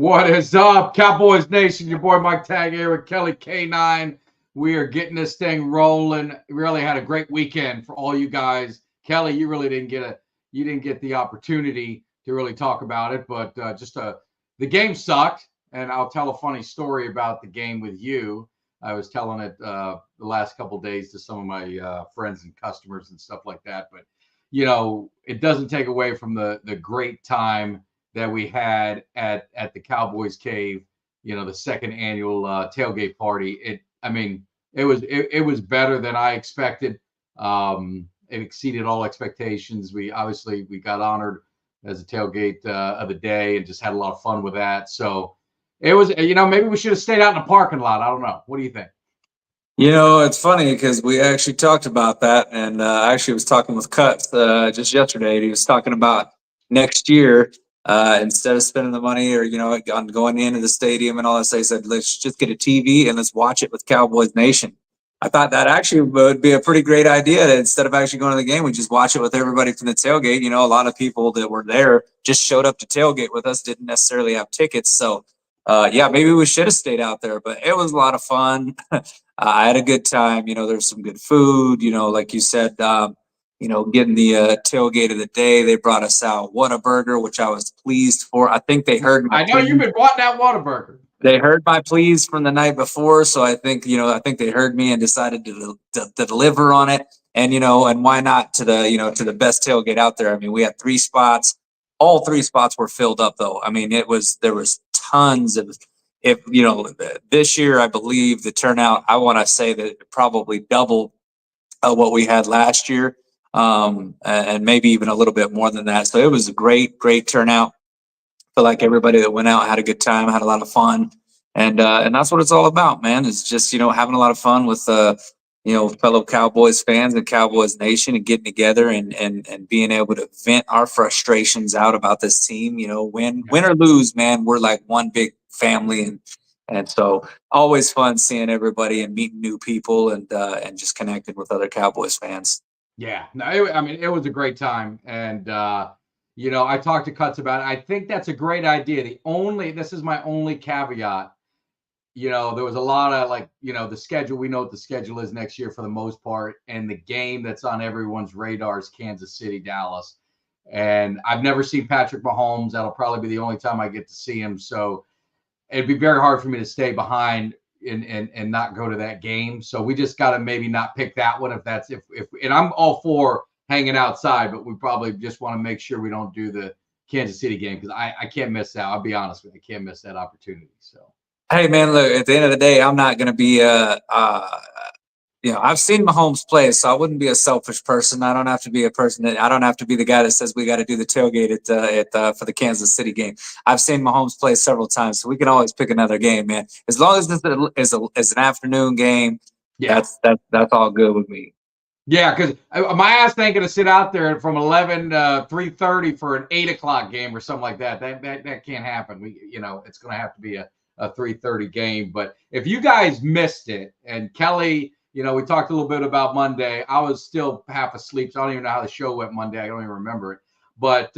What is up, Cowboys Nation? Your boy Mike Tag here with Kelly K9. We are getting this thing rolling. Really had a great weekend for all you guys. Kelly, you really didn't get the opportunity to really talk about it, but the game sucked. And I'll tell a funny story about the game with you. I was telling it the last couple of days to some of my friends and customers and stuff like that. But it doesn't take away from the great time that we had at the Cowboys Cave, the second annual tailgate party. It was better than I expected. It exceeded all expectations. We got honored as a tailgate of the day and just had a lot of fun with that. So it was, maybe we should have stayed out in the parking lot. I don't know. What do you think? It's funny because we actually talked about that, and I actually was talking with Cuts just yesterday. And he was talking about next year, instead of spending the money or on going into the stadium and all that, he said, let's just get a TV and let's watch it with Cowboys Nation. I thought that actually would be a pretty great idea. That instead of actually going to the game, we just watch it with everybody from the tailgate. A lot of people that were there just showed up to tailgate with us, didn't necessarily have tickets. So, maybe we should have stayed out there, but it was a lot of fun. I had a good time. There's some good food, like you said, getting the tailgate of the day. They brought us out Whataburger, which I was pleased for. I think they heard my plea. You've been wanting that Whataburger. They heard my pleas from the night before, so I think they heard me and decided to deliver on it. And and why not to the best tailgate out there? I mean, we had 3 spots. All 3 spots were filled up, though. I mean, there was tons of. This year, I believe the turnout, I want to say that it probably doubled what we had last year, and maybe even a little bit more than that. So it was a great turnout. I feel like everybody that went out had a good time, had a lot of fun, and that's what it's all about, man. It's just having a lot of fun with fellow Cowboys fans and Cowboys Nation, and getting together and being able to vent our frustrations out about this team. Win or lose, man, we're like one big family, and so always fun seeing everybody and meeting new people and just connecting with other Cowboys fans. Yeah, no, it was a great time, and I talked to Cuts about it. I think that's a great idea. This is my only caveat. There was a lot of the schedule. We know what the schedule is next year for the most part, and the game that's on everyone's radar is Kansas City, Dallas. And I've never seen Patrick Mahomes. That'll probably be the only time I get to see him. So it'd be very hard for me to stay behind and not go to that game. So we just got to maybe not pick that one and I'm all for hanging outside, but we probably just want to make sure we don't do the Kansas City game because I can't miss that. I'll be honest with you, I can't miss that opportunity. So. Hey man, look, at the end of the day, I'm not going to be I've seen Mahomes play, so I wouldn't be a selfish person. I don't have to be the guy that says we got to do the tailgate for the Kansas City game. I've seen Mahomes play several times, so we can always pick another game, man. As long as this is an afternoon game, yeah, that's all good with me. Yeah, because my ass ain't going to sit out there from 11 to 3:30 for an 8 o'clock game or something like that. That can't happen. It's going to have to be a 3:30 game. But if you guys missed it, and Kelly, we talked a little bit about Monday. I was still half asleep, so I don't even know how the show went Monday. I don't even remember it. But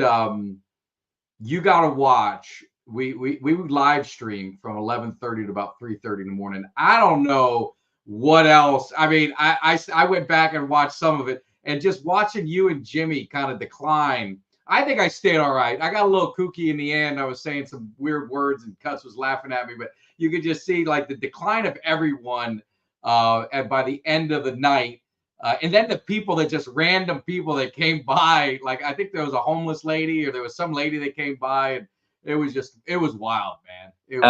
you got to watch. We would live stream from 11:30 to about 3:30 in the morning. I don't know what else. I mean, I went back and watched some of it, and just watching you and Jimmy kind of decline. I think I stayed all right. I got a little kooky in the end. I was saying some weird words, and Cuts was laughing at me, but you could just see the decline of everyone. And by the end of the night, and then the people random people that came by, I think there was a homeless lady or there was some lady that came by, and it was wild, man. It was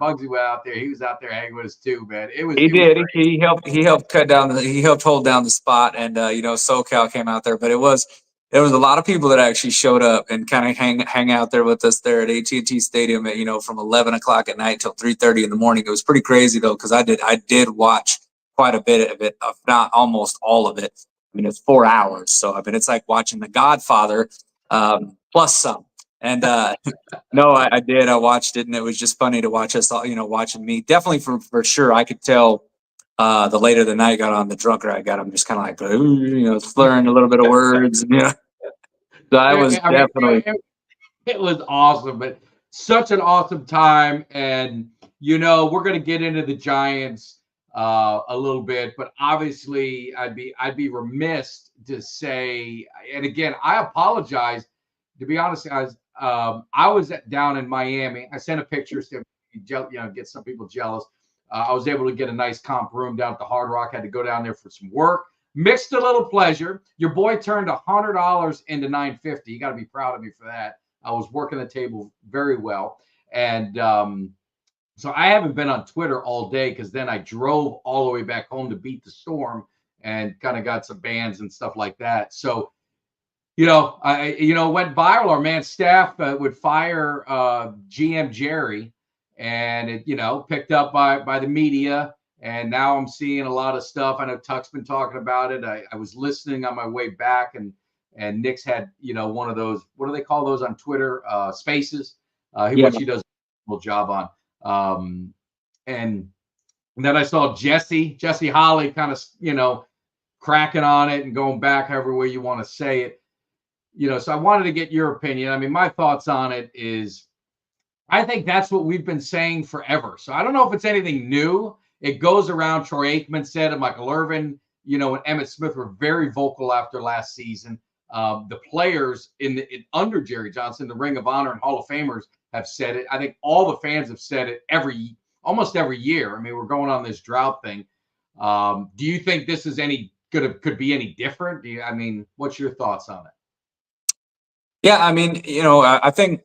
Bugsy went out there. He was out there hanging with us too, man. He helped hold down the spot, and SoCal came out there, but there was a lot of people that actually showed up and kind of hang out there with us there at AT&T Stadium at, from 11 o'clock at night till 3:30 in the morning. It was pretty crazy though, because I did watch quite a bit of it, if not almost all of it. I mean, it's 4 hours, so I mean it's like watching The Godfather plus some. And no, I did. I watched it, and it was just funny to watch us all, watching me. Definitely for sure, I could tell. The later the night got on, the drunker I got. I'm just kind of like, slurring a little bit of words. So I was definitely. It was awesome. But such an awesome time. And, we're going to get into the Giants a little bit, but obviously I'd be remiss to say, and again, I apologize. To be honest, guys, I was down in Miami. I sent a picture to, get some people jealous. I was able to get a nice comp room down at the Hard Rock. I had to go down there for some work. Mixed a little pleasure. Your boy turned $100 into $950. You got to be proud of me for that. I was working the table very well. And so I haven't been on Twitter all day because then I drove all the way back home to beat the storm and kind of got some bands and stuff like that. So, went viral. Our man Staff would fire GM Jerry, and it, picked up by the media. And now I'm seeing a lot of stuff. I know Tuck's been talking about it. I was listening on my way back, and Nick's had, one of those, what do they call those on Twitter? Spaces. Which he does a good job on. And then I saw Jesse Holly kind of, cracking on it and going back however way you want to say it. So I wanted to get your opinion. I mean, my thoughts on it is I think that's what we've been saying forever. So I don't know if it's anything new. It goes around. Troy Aikman said it. Michael Irvin, and Emmitt Smith were very vocal after last season. The players under Jerry Johnson, the Ring of Honor and Hall of Famers have said it. I think all the fans have said it almost every year. I mean, we're going on this drought thing. Do you think this is could be any different? What's your thoughts on it? Yeah, I mean, I think,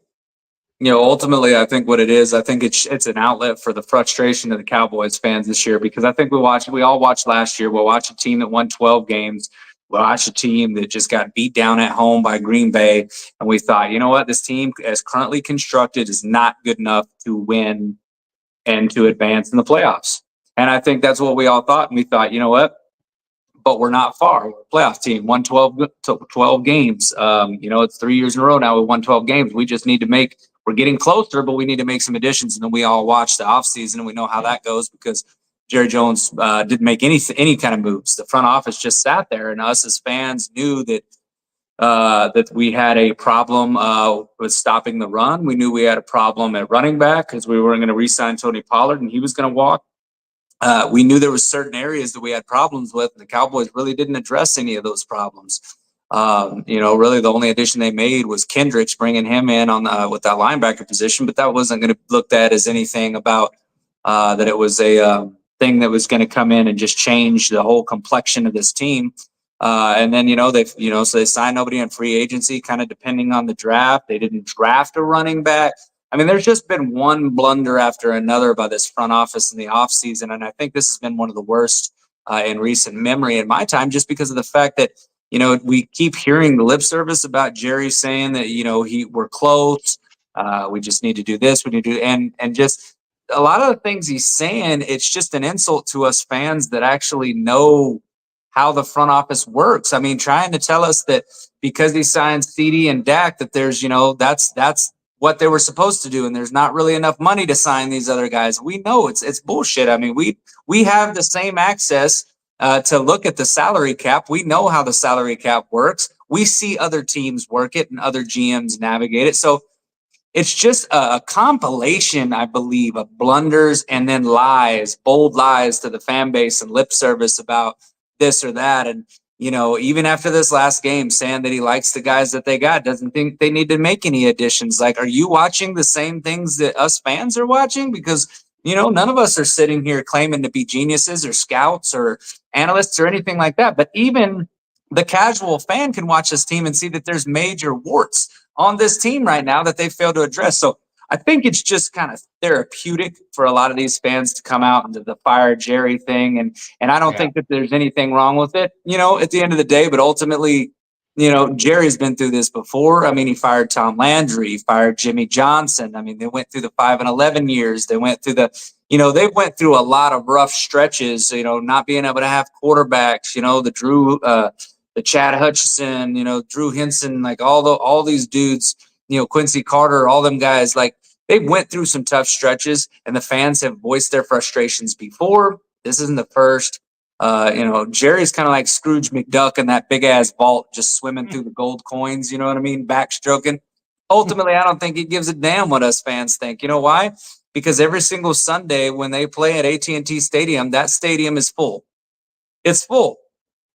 ultimately, I think what it is, I think it's an outlet for the frustration of the Cowboys fans this year, because I think we all watched last year. We'll watch a team that won 12 games. We'll watch a team that just got beat down at home by Green Bay. And we thought, you know what, this team as currently constructed is not good enough to win and to advance in the playoffs. And I think that's what we all thought. And we thought, you know what, but we're not far. We're a playoff team, won 12 games. It's 3 years in a row now. We won 12 games. We just need to we're getting closer, but we need to make some additions. And then we all watch the offseason, and we know how that goes because Jerry Jones didn't make any kind of moves. The front office just sat there, and us as fans knew that we had a problem with stopping the run. We knew we had a problem at running back because we weren't going to re-sign Tony Pollard, and he was going to walk. We knew there was certain areas that we had problems with, and the Cowboys really didn't address any of those problems. Really the only addition they made was Kendricks, bringing him in with that linebacker position, but that wasn't going to be looked at as anything about that it was a thing that was going to come in and just change the whole complexion of this team. And then, so they signed nobody in free agency, kind of depending on the draft. They didn't draft a running back. I mean, there's just been one blunder after another by this front office in the offseason, and I think this has been one of the worst in recent memory in my time, just because of the fact that, we keep hearing the lip service about Jerry saying that, we're close, we just need to do this, we need to do, and just a lot of the things he's saying, it's just an insult to us fans that actually know how the front office works. I mean, trying to tell us that because he signed CD and Dak, that there's, that's what they were supposed to do, and there's not really enough money to sign these other guys. We know it's bullshit. I mean, we have the same access to look at the salary cap. We know how the salary cap works. We see other teams work it and other GMs navigate it. So it's just a compilation, I believe, of blunders and then lies, bold lies to the fan base and lip service about this or that. And even after this last game, saying that he likes the guys that they got, doesn't think they need to make any additions. Like, are you watching the same things that us fans are watching? Because, none of us are sitting here claiming to be geniuses or scouts or analysts or anything like that. But even the casual fan can watch this team and see that there's major warts on this team right now that they failed to address. So I think it's just kind of therapeutic for a lot of these fans to come out into the fire Jerry thing. And I don't think that there's anything wrong with it, at the end of the day. But ultimately, Jerry's been through this before. I mean, he fired Tom Landry, he fired Jimmy Johnson. I mean, they went through the 5 and 11 years. They went through they went through a lot of rough stretches, not being able to have quarterbacks, the Chad Hutchison, Drew Henson, like all these dudes, Quincy Carter, all them guys, like they went through some tough stretches, and the fans have voiced their frustrations before. This isn't the first. Jerry's kind of like Scrooge McDuck in that big ass vault, just swimming through the gold coins. You know what I mean? Backstroking. ultimately, I don't think he gives a damn what us fans think. You know why? Because every single Sunday when they play at AT&T Stadium, that stadium is full. It's full.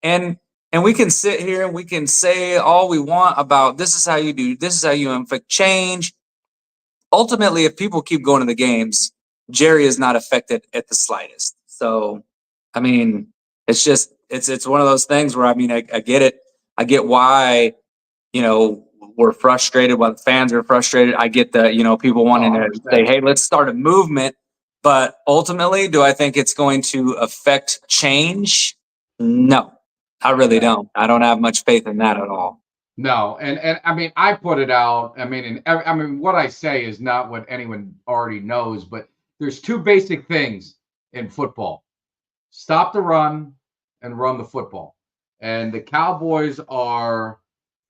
And we can sit here and we can say all we want about this is how you do, this is how you inflict change. Ultimately, if people keep going to the games, Jerry is not affected at the slightest. So, I mean, it's just it's one of those things where I mean, I get it. I get why, you know, we're frustrated, why the fans are frustrated. I get the, you know, people wanting to say, hey, let's start a movement. But ultimately, do I think it's going to affect change? No, I really don't. I don't have much faith in that at all. No, and I mean, I put it out. I mean, I mean, what I say is not what anyone already knows, but there's two basic things in football: stop the run and run the football. And the Cowboys are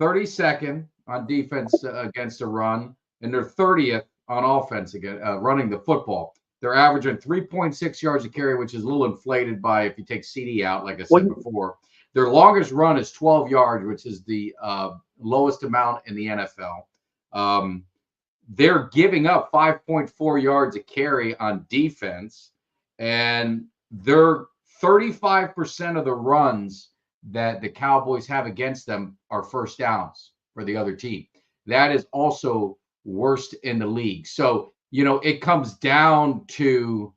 32nd on defense against the run, and they're 30th on offense again running the football. They're averaging 3.6 yards a carry, which is a little inflated by if you take CD out, like I said before. Their longest run is 12 yards, which is the lowest amount in the NFL. They're giving up 5.4 yards a carry on defense, and they're 35% of the runs that the Cowboys have against them are first downs for the other team. That is also worst in the league. So, you know, it comes down to,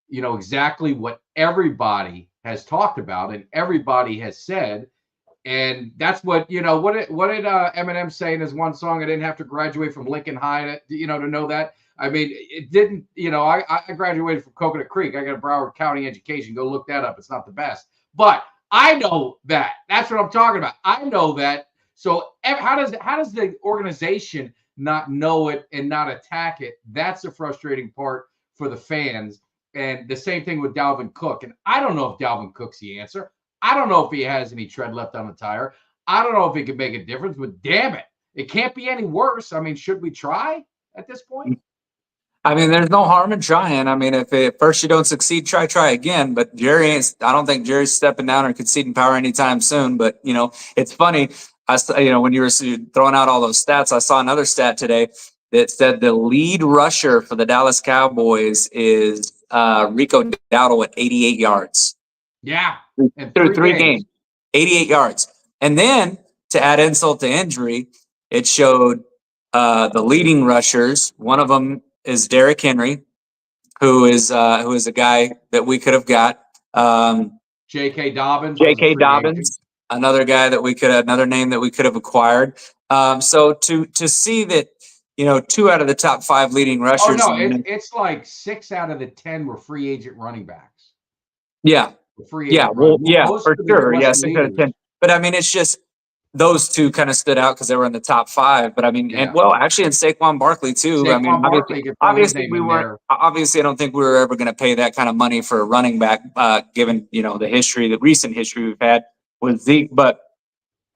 you know, exactly what everybody has talked about and everybody has said. And that's what, you know, what did Eminem say in his one song? I didn't have to graduate from Lincoln High, you know, to know that. I mean, it didn't, you know, I graduated from Coconut Creek. I got a Broward County education. Go look that up. It's not the best, but I know that. That's what I'm talking about. I know that. So how does the organization not know it and not attack it? That's the frustrating part for the fans. And the same thing with Dalvin Cook. And I don't know if Dalvin Cook's the answer. I don't know if he has any tread left on the tire. I don't know if he can make a difference, but damn it, it can't be any worse. I mean, should we try at this point? I mean, there's no harm in trying. I mean, if at first you don't succeed, try again. But Jerry ain't. I don't think Jerry's stepping down or conceding power anytime soon. But you know, it's funny. You know, when you were throwing out all those stats, I saw another stat today that said the lead rusher for the Dallas Cowboys is Rico Dowdle at 88 yards. Yeah, through three games, 88 yards. And then to add insult to injury, it showed the leading rushers. One of them is Derrick Henry, who is a guy that we could have got. J.K. Dobbins. J.K. Dobbins, another guy that another name that we could have acquired. So to see that, you know, 2 out of the top 5 leading rushers. Oh no, it's like 6 out of the 10 were free agent running backs. Yeah. Yeah, well, yeah, for sure. Yes, but I mean, it's just those two kind of stood out because they were in the top 5. But I mean, and well, actually, in Saquon Barkley too. I mean, obviously we weren't. Obviously, I don't think we were ever going to pay that kind of money for a running back, given, you know, the recent history we've had with Zeke. But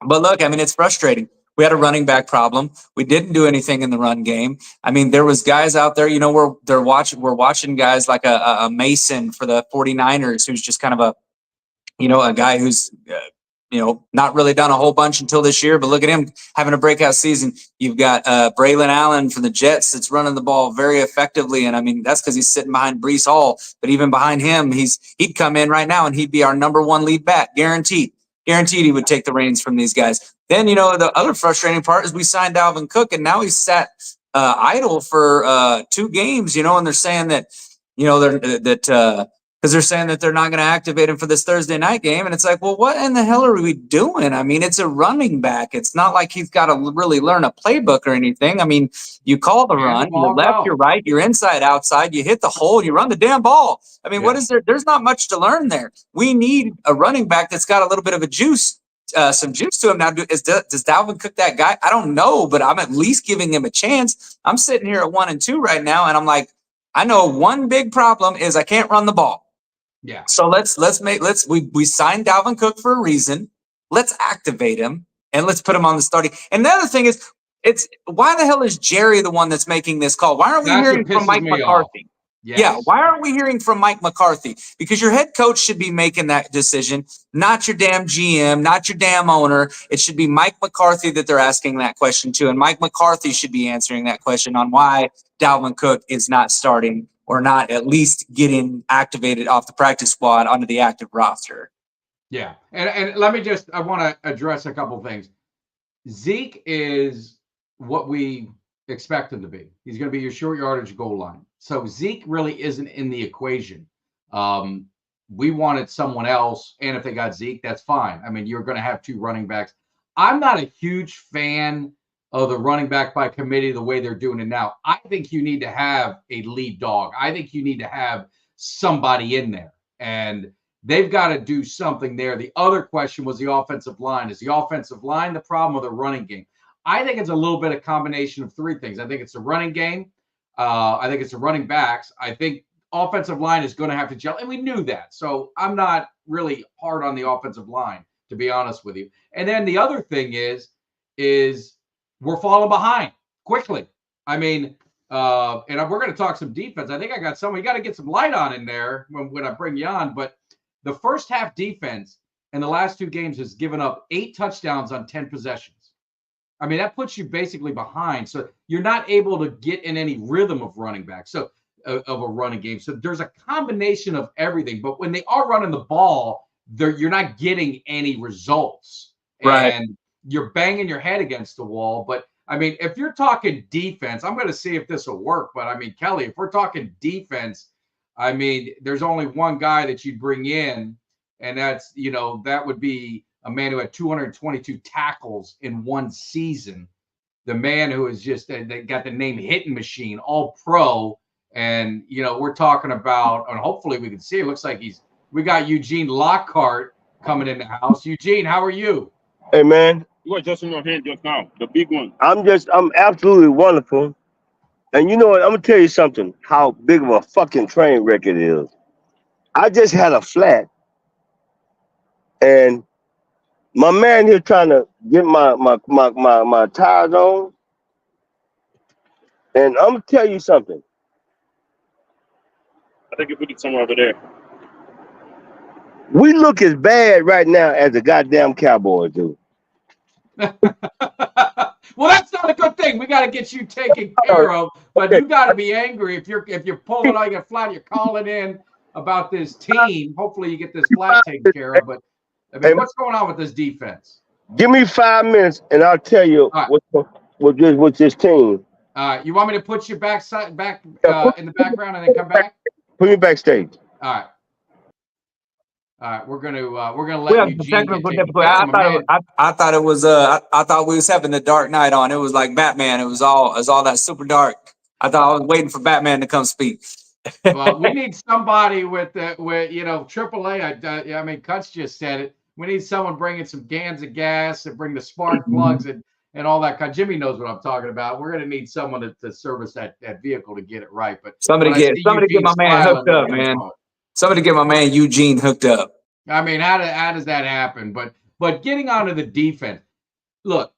look, I mean, it's frustrating. We had a running back problem. We didn't do anything in the run game. I mean, there was guys out there, you know, we're watching guys like a Mason for the 49ers, who's just kind of a guy who's, you know, not really done a whole bunch until this year, but look at him having a breakout season. You've got Braylon Allen from the Jets that's running the ball very effectively. And I mean, that's because he's sitting behind Breece Hall, but even behind him, he'd come in right now and he'd be our number 1 lead back, guaranteed he would take the reins from these guys. Then, you know, the other frustrating part is we signed Dalvin Cook and now he's sat idle for 2 games, you know, and they're saying that, you know, because they're saying that they're not going to activate him for this Thursday night game. And it's like, well, what in the hell are we doing? I mean, it's a running back. It's not like he's got to really learn a playbook or anything. I mean, you call the run, you're left, you're right, you're inside, outside, you hit the hole, you run the damn ball. I mean, what is there? There's not much to learn there. We need a running back that's got a little bit of a juice. Some juice to him now. Does Dalvin Cook that guy? I don't know, but I'm at least giving him a chance. I'm sitting here at 1-2 right now, and I'm like, I know one big problem is I can't run the ball. Yeah. So we signed Dalvin Cook for a reason. Let's activate him and let's put him on the starting. And the other thing is, it's why the hell is Jerry the one that's making this call? Why aren't we hearing from Mike McCarthy? Yes. Yeah, why aren't we hearing from Mike McCarthy? Because your head coach should be making that decision, not your damn GM, not your damn owner. It should be Mike McCarthy that they're asking that question to, and Mike McCarthy should be answering that question on why Dalvin Cook is not starting or not at least getting activated off the practice squad onto the active roster. Yeah, and let me just, I want to address a couple things. Zeke is what we expect him to be. He's going to be your short yardage goal line. So Zeke really isn't in the equation. We wanted someone else, and if they got Zeke, that's fine. I mean, you're going to have two running backs. I'm not a huge fan of the running back by committee the way they're doing it now. I think you need to have a lead dog. I think you need to have somebody in there, and they've got to do something there. The other question was the offensive line. Is the offensive line the problem or the running game? I think it's a little bit of combination of three things. I think it's the running game. I think it's the running backs. I think offensive line is going to have to gel, and we knew that. So I'm not really hard on the offensive line, to be honest with you. And then the other thing is we're falling behind quickly. I mean, and we're going to talk some defense. I think I got someone. You got to get some light on in there when I bring you on. But the first half defense in the last two games has given up 8 touchdowns on 10 possessions. I mean, that puts you basically behind. So you're not able to get in any rhythm of running back. So of a running game. So there's a combination of everything. But when they are running the ball, you're not getting any results. Right. And you're banging your head against the wall. But I mean, if you're talking defense, I'm going to see if this will work. But I mean, Kelly, if we're talking defense, I mean, there's only one guy that you'd bring in, and that's, that would be a man who had 222 tackles in one season. The man who is just, they got the name Hitting Machine, all pro. And, we're talking about, and hopefully we can see, it looks like we got Eugene Lockhart coming in the house. Eugene, how are you? Hey, man. You were just in your hand just now, the big one. I'm absolutely wonderful. And you know what? I'm going to tell you something, how big of a fucking train wreck it is. I just had a flat, and my man here trying to get my tires on. And I'm going to tell you something. I think you put it somewhere over there. We look as bad right now as the goddamn Cowboys do. Well, that's not a good thing. We got to get you taken care of, but you got to be angry if you're pulling out your flat. You're calling in about this team. Hopefully, you get this flat taken care of. But I mean, what's going on with this defense? Give me 5 minutes, and I'll tell you what's this team. You want me to put you back in the background and then come back? Put me backstage. All right. All right, we're gonna let Eugene I thought it was I thought we was having the Dark Knight on. It was like Batman. It was all that super dark. I thought I was waiting for Batman to come speak. Well, we need somebody with AAA. I mean, Cuts just said it. We need someone bringing some cans of gas and bring the spark plugs and all that kind. Jimmy knows what I'm talking about. We're gonna need someone to service that vehicle to get it right. But somebody get my man hooked up, man. Somebody get my man Eugene hooked up. I mean, how does that happen? But getting onto the defense, look,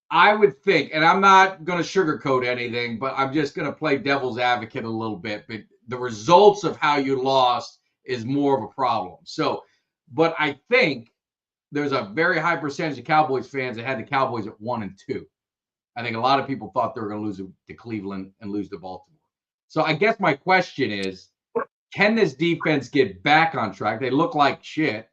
I would think, and I'm not going to sugarcoat anything, but I'm just going to play devil's advocate a little bit. But the results of how you lost is more of a problem. So, but I think there's a very high percentage of Cowboys fans that had the Cowboys at 1-2. I think a lot of people thought they were going to lose to Cleveland and lose to Baltimore. So I guess my question is, can this defense get back on track? They look like shit.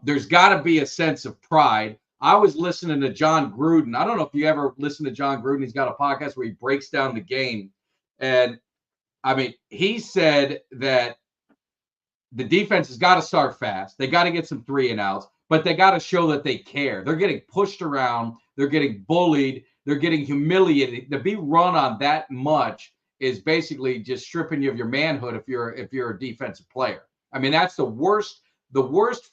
There's got to be a sense of pride. I was listening to John Gruden. I don't know if you ever listen to John Gruden. He's got a podcast where he breaks down the game. And, I mean, he said that the defense has got to start fast. They got to get some 3-and-outs, but they got to show that they care. They're getting pushed around. They're getting bullied. They're getting humiliated. To be run on that much is basically just stripping you of your manhood if you're a defensive player. I mean, that's the worst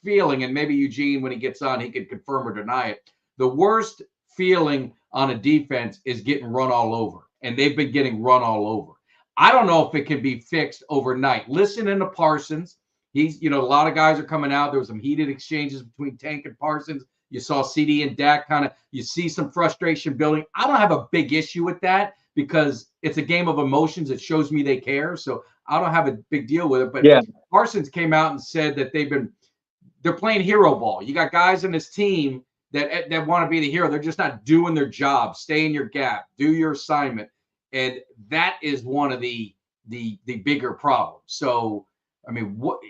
feeling, and maybe Eugene, when he gets on, he can confirm or deny it. The worst feeling on a defense is getting run all over, and they've been getting run all over. I don't know if it can be fixed overnight. Listening to Parsons, a lot of guys are coming out. There was some heated exchanges between Tank and Parsons. You saw CD and Dak you see some frustration building. I don't have a big issue with that, because it's a game of emotions. It shows me they care. So I don't have a big deal with it. But Yeah. Parsons came out and said that they're playing hero ball. You got guys in this team that want to be the hero. They're just not doing their job. Stay in your gap. Do your assignment. And that is one of the bigger problems. So, I mean, what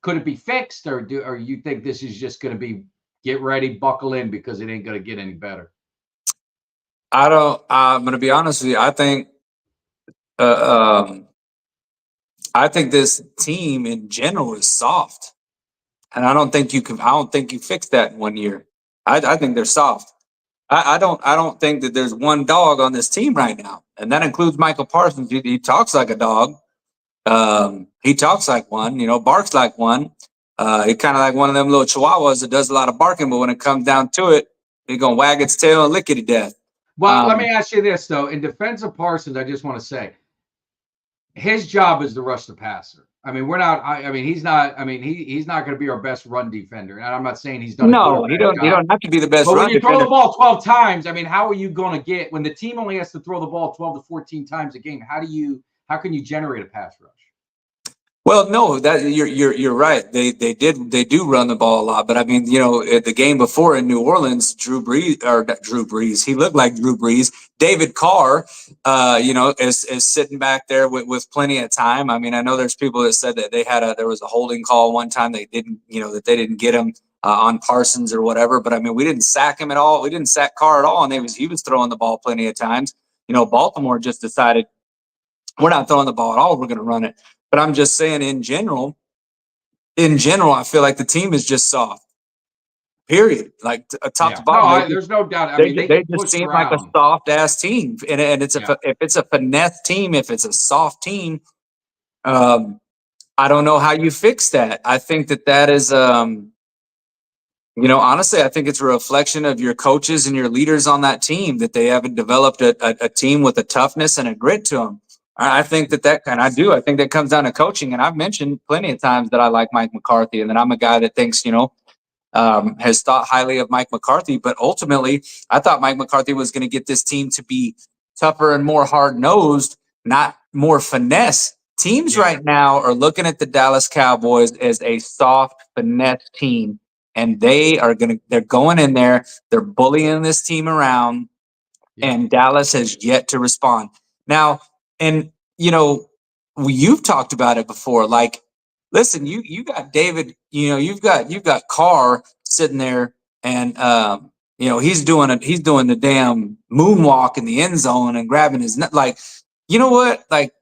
could it be fixed, or you think this is just going to be get ready, buckle in, because it ain't going to get any better? I don't. I'm going to be honest with you. Uh, I think this team in general is soft, and I don't think you can. I don't think you fix that in 1 year. I think they're soft. I don't think that there's one dog on this team right now, and that includes Michael Parsons. He talks like a dog. He talks like one. Barks like one. He's kind of like one of them little chihuahuas that does a lot of barking, but when it comes down to it, he's gonna wag its tail and lick it to death. Well, let me ask you this though. In defense of Parsons, I just want to say his job is to rush the passer. I mean, we're not. I mean, he's not. I mean, he's not going to be our best run defender. And I'm not saying he's done. No, you don't have to be the best. But run when you defender. throw the ball 12 times, I mean, how are you going to get when the team only has to throw the ball 12 to 14 times a game? How can you generate a pass rush? Well, no, that you're right. They do run the ball a lot, but I mean, at the game before in New Orleans, Drew Brees, he looked like Drew Brees. David Carr, is sitting back there with plenty of time. I mean, I know there's people that said that there was a holding call one time they didn't get him on Parsons or whatever, but I mean, we didn't sack him at all. We didn't sack Carr at all, and he was throwing the ball plenty of times. Baltimore just decided we're not throwing the ball at all. We're going to run it. But I'm just saying, in general, I feel like the team is just soft. Period. Like top to bottom. No, there's no doubt. I mean, they just seem like a soft ass team, and if it's a finesse team, if it's a soft team, I don't know how you fix that. I think that is, honestly, I think it's a reflection of your coaches and your leaders on that team that they haven't developed a team with a toughness and a grit to them. I think I think that comes down to coaching. And I've mentioned plenty of times that I like Mike McCarthy and that I'm a guy that thinks, has thought highly of Mike McCarthy. But ultimately, I thought Mike McCarthy was going to get this team to be tougher and more hard-nosed, not more finesse. Teams right now are looking at the Dallas Cowboys as a soft finesse team. And they're going in there, they're bullying this team around, and Dallas has yet to respond. Now, and you've talked about it before. Like, listen, you got David. You've got Carr sitting there, and he's doing the damn moonwalk in the end zone and grabbing his net. Like, you know what? Like,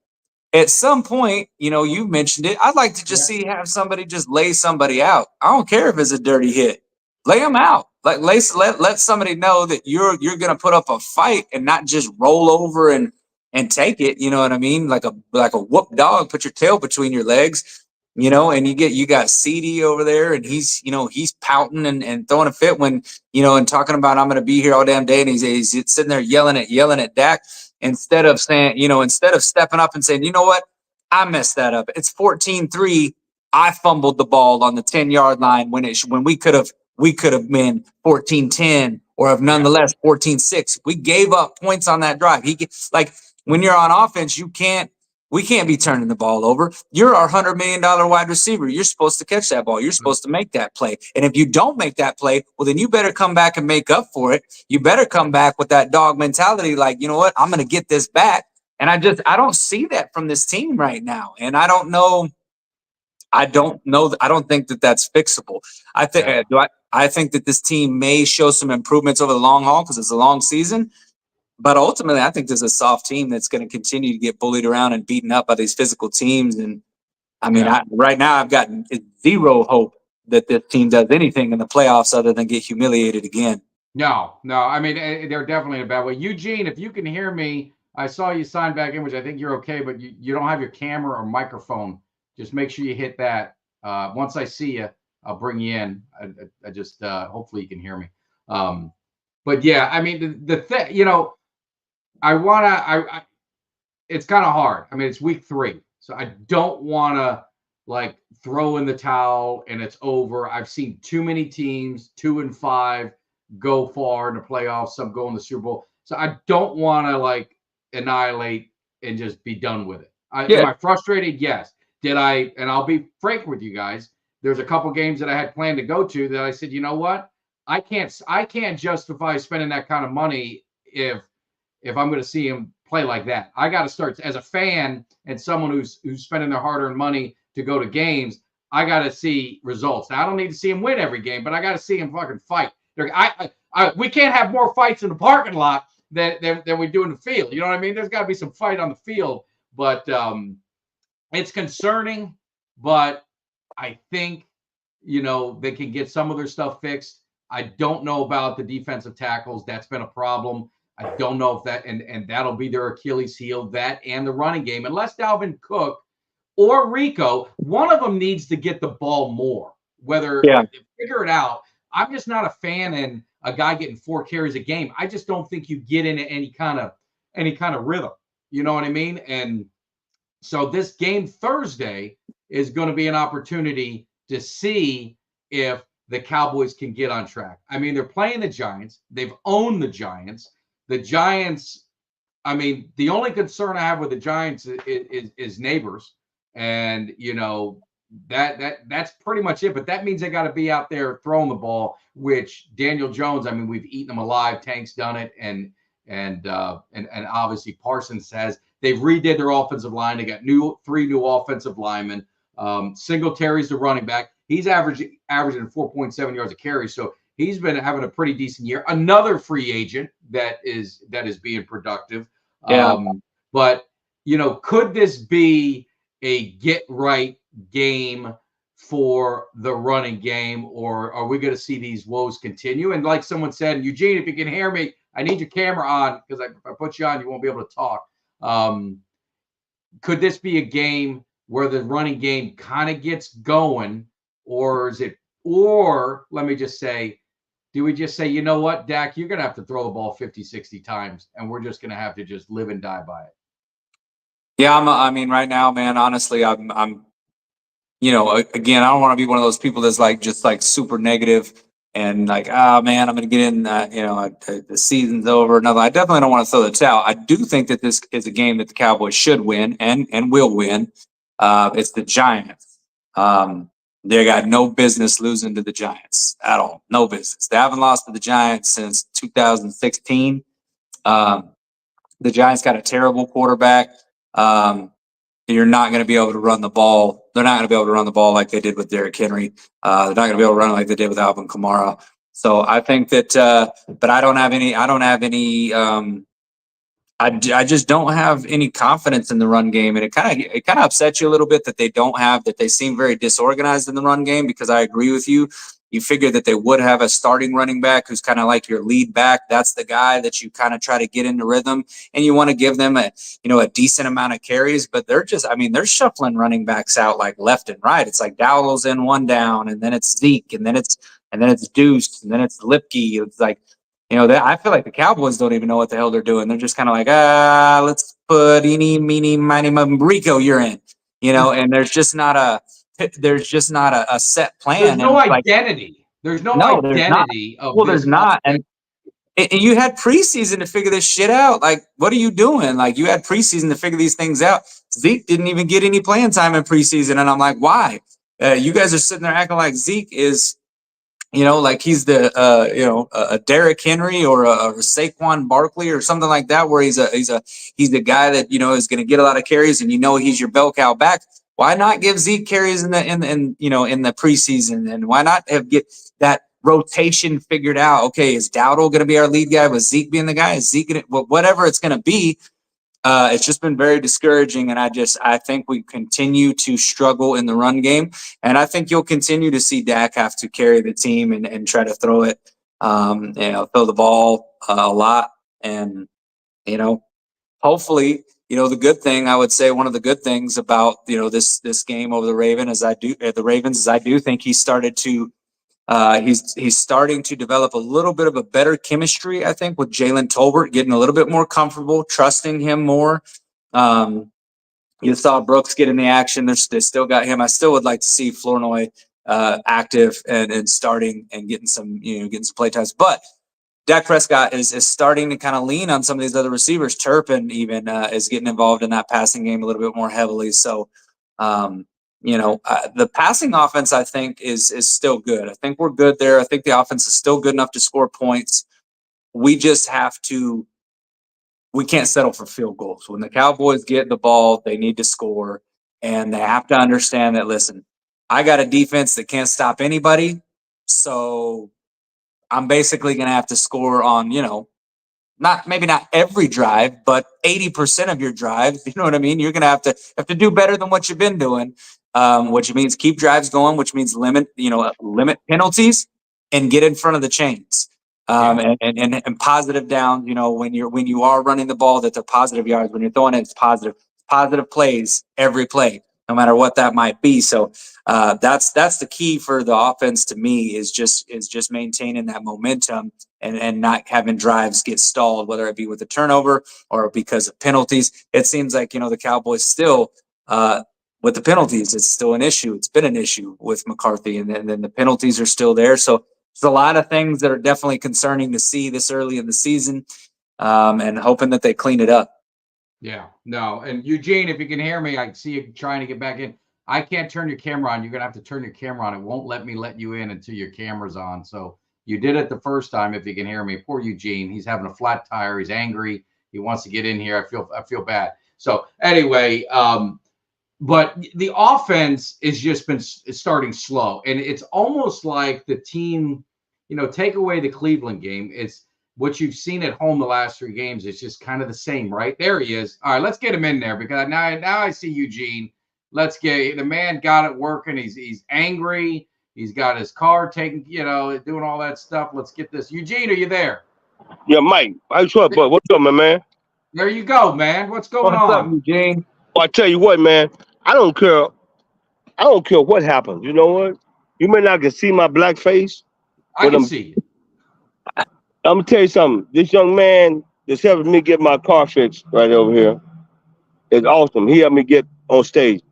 at some point, you mentioned it. I'd like to just have somebody just lay somebody out. I don't care if it's a dirty hit. Lay them out. Like, let somebody know that you're going to put up a fight and not just roll over and take it. You know what I mean? Like a whoop dog. Put your tail between your legs. And you got CD over there, and he's pouting and throwing a fit when and talking about I'm going to be here all damn day, and he's sitting there yelling at Dak. Instead of saying, instead of stepping up and saying, you know what, I messed that up. It's 14-3. I fumbled the ball on the 10-yard line when we could have been 14-10 or have nonetheless 14-6. We gave up points on that drive. When you're on offense, we can't be turning the ball over. You're our $100 million wide receiver. You're supposed to catch that ball. You're supposed to make that play. And if you don't make that play, well, then you better come back and make up for it. You better come back with that dog mentality. Like, you know what? I'm going to get this back. And I don't see that from this team right now. And I don't know. I don't think that that's fixable. I think that this team may show some improvements over the long haul because it's a long season. But ultimately, I think there's a soft team that's going to continue to get bullied around and beaten up by these physical teams. And I mean, right now I've got zero hope that this team does anything in the playoffs other than get humiliated again. No. I mean, they're definitely in a bad way. Eugene, if you can hear me, I saw you sign back in, which I think you're okay, but you don't have your camera or microphone. Just make sure you hit that. Once I see you, I'll bring you in. I just hopefully you can hear me. But yeah, I mean, the thing, it's kind of hard. I mean, it's week 3, so I don't want to like throw in the towel and it's over. I've seen too many teams 2-5 go far in the playoffs. Some go in the Super Bowl. So I don't want to annihilate and just be done with it. Yeah. Am I frustrated? Yes. Did I? And I'll be frank with you guys. There's a couple games that I had planned to go to that I said, you know what? I can't justify spending that kind of money if I'm going to see him play like that. I got to start as a fan and someone who's spending their hard-earned money to go to games. I got to see results. Now, I don't need to see him win every game, but I got to see him fucking fight. We can't have more fights in the parking lot than we do in the field. You know what I mean? There's got to be some fight on the field, but it's concerning. But I think, they can get some of their stuff fixed. I don't know about the defensive tackles. That's been a problem. I don't know if that, and that'll be their Achilles heel, that and the running game. Unless Dalvin Cook or Rico, one of them needs to get the ball more. Figure it out. I'm just not a fan in a guy getting 4 carries a game. I just don't think you get into any kind of rhythm. You know what I mean? And so this game Thursday is going to be an opportunity to see if the Cowboys can get on track. I mean, they're playing the Giants. They've owned the Giants. The Giants, I mean, the only concern I have with the Giants is neighbors. And, that's pretty much it. But that means they got to be out there throwing the ball, which Daniel Jones, I mean, we've eaten them alive. Tank's done it. And obviously Parsons has. They've redid their offensive line. They got 3 new offensive linemen. Singletary's the running back. He's averaging 4.7 yards a carry. So he's been having a pretty decent year. Another free agent that is being productive. Yeah. But could this be a get right game for the running game, or are we going to see these woes continue? And like someone said, Eugene, if you can hear me, I need your camera on, because if I put you on, you won't be able to talk. Could this be a game where the running game kind of gets going, or let me just say, do we just say, you know what, Dak, you're going to have to throw the ball 50, 60 times, and we're just going to have to just live and die by it? Yeah, I mean, right now, man, honestly, I'm again, I don't want to be one of those people that's just super negative and man, I'm going to get in, the season's over. No, I definitely don't want to throw the towel. I do think that this is a game that the Cowboys should win and will win. It's the Giants. They got no business losing to the Giants at all. No business. They haven't lost to the Giants since 2016. The Giants got a terrible quarterback. You're not going to be able to run the ball. They're not going to be able to run the ball like they did with Derrick Henry. They're not going to be able to run it like they did with Alvin Kamara. So I think that, but I don't have any. I just don't have any confidence in the run game, and it kind of upsets you a little bit that they seem very disorganized in the run game, because I agree with you. You figure that they would have a starting running back who's kind of like your lead back. That's the guy that you kind of try to get into rhythm, and you want to give them a decent amount of carries, but they're shuffling running backs out like left and right. It's like Dowdle's in one down, and then it's Zeke, and then it's Deuce, and then it's Lipke. It's like, I feel like the Cowboys don't even know what the hell they're doing. They're just kind of like, let's put eeny, meeny, miny, Rico, you're in, and there's just not a set plan. There's no identity. There's no identity. There's not. And you had preseason to figure this shit out. Like, what are you doing? Like, you had preseason to figure these things out. Zeke didn't even get any playing time in preseason. And I'm like, why? You guys are sitting there acting like Zeke is, like he's the, a Derrick Henry or a Saquon Barkley or something like that, where he's the guy that, is going to get a lot of carries, and he's your bell cow back. Why not give Zeke carries in the preseason, and why not get that rotation figured out? Okay, is Dowdle going to be our lead guy? Was Zeke being the guy? Is Zeke whatever it's going to be? It's just been very discouraging, and I think we continue to struggle in the run game, and I think you'll continue to see Dak have to carry the team and try to throw it, throw the ball a lot, and hopefully, the good thing, I would say, one of the good things about this game over the Ravens is I do think he started to. He's starting to develop a little bit of a better chemistry, I think, with Jalen Tolbert, getting a little bit more comfortable, trusting him more. You saw Brooks get in the action. They still got him. I still would like to see Flournoy active and starting and getting some play times. But Dak Prescott is starting to kind of lean on some of these other receivers. Turpin even is getting involved in that passing game a little bit more heavily. So, the passing offense, I think, is still good. I think we're good there. I think the offense is still good enough to score points. We just have to – we can't settle for field goals. When the Cowboys get the ball, they need to score, and they have to understand that, listen, I got a defense that can't stop anybody, so I'm basically going to have to score on, maybe not every drive, but 80% of your drives. You know what I mean? You're going to have to do better than what you've been doing, which means keep drives going, which means limit penalties and get in front of the chains. And positive down, when you are running the ball, that they're positive yards. When you're throwing it, it's positive plays every play, no matter what that might be. So that's the key for the offense to me is just maintaining that momentum and not having drives get stalled, whether it be with a turnover or because of penalties. It seems like, the Cowboys still with the penalties, it's still an issue. It's been an issue with McCarthy, and then the penalties are still there. So there's a lot of things that are definitely concerning to see this early in the season, and hoping that they clean it up. Yeah, no. And Eugene, if you can hear me, I see you trying to get back in. I can't turn your camera on. You're going to have to turn your camera on. It won't let me let you in until your camera's on. So you did it the first time, if you can hear me. Poor Eugene. He's having a flat tire. He's angry. He wants to get in here. I feel bad. So anyway, but the offense is just been starting slow. And it's almost like the team, take away the Cleveland game. It's what you've seen at home the last 3 games. It's just kind of the same, right? There he is. All right, let's get him in there because now I see Eugene. Let's get the man got it working. He's angry. He's got his car taken, doing all that stuff. Let's get this. Eugene, are you there? Yeah, Mike. What's up, bud? What's up, my man? There you go, man. What's going on? What's up, Eugene? Well, I tell you what, man. I don't care what happens. You know what? You may not can see my black face. I can see you. I'm gonna tell you something. This young man that's helping me get my car fixed right over here is awesome. He helped me get on stage.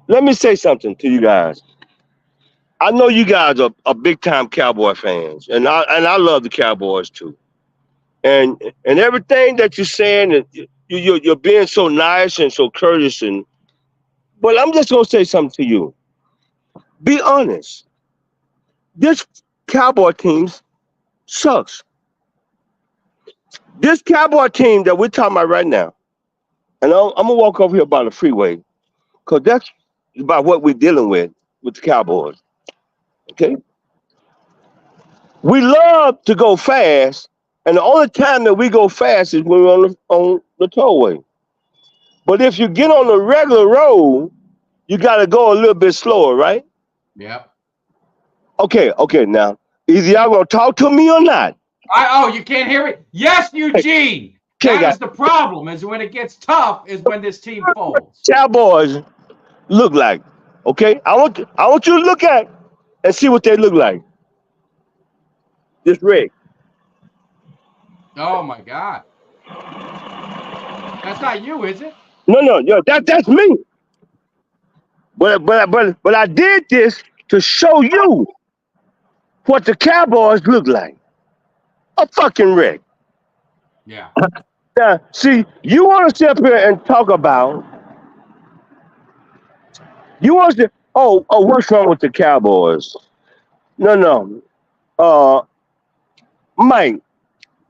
Let me say something to you guys. I know you guys are big time Cowboy fans, and I love the Cowboys too. And everything that you're saying, you're being so nice and so courteous, but I'm just gonna say something to you. Be honest. This Cowboy team sucks. This Cowboy team that we're talking about right now, and I'm gonna walk over here by the freeway, because that's about what we're dealing with the Cowboys. Okay? We love to go fast, and the only time that we go fast is when we're on the tollway. But if you get on the regular road, you got to go a little bit slower, right? Yep. Okay. Now, either y'all gonna talk to me or not? You can't hear me? Yes, Eugene. Okay, that is the problem. Is when it gets tough is when this team folds. Cowboys look like. Okay, I want you to look at and see what they look like. This rig. Oh my God. That's not you, is it? No, that's me. But I did this to show you what the Cowboys look like. A fucking wreck. Yeah. Now, see, you want to sit up here and talk about. You want to. Oh, what's wrong with the Cowboys? No. Mike,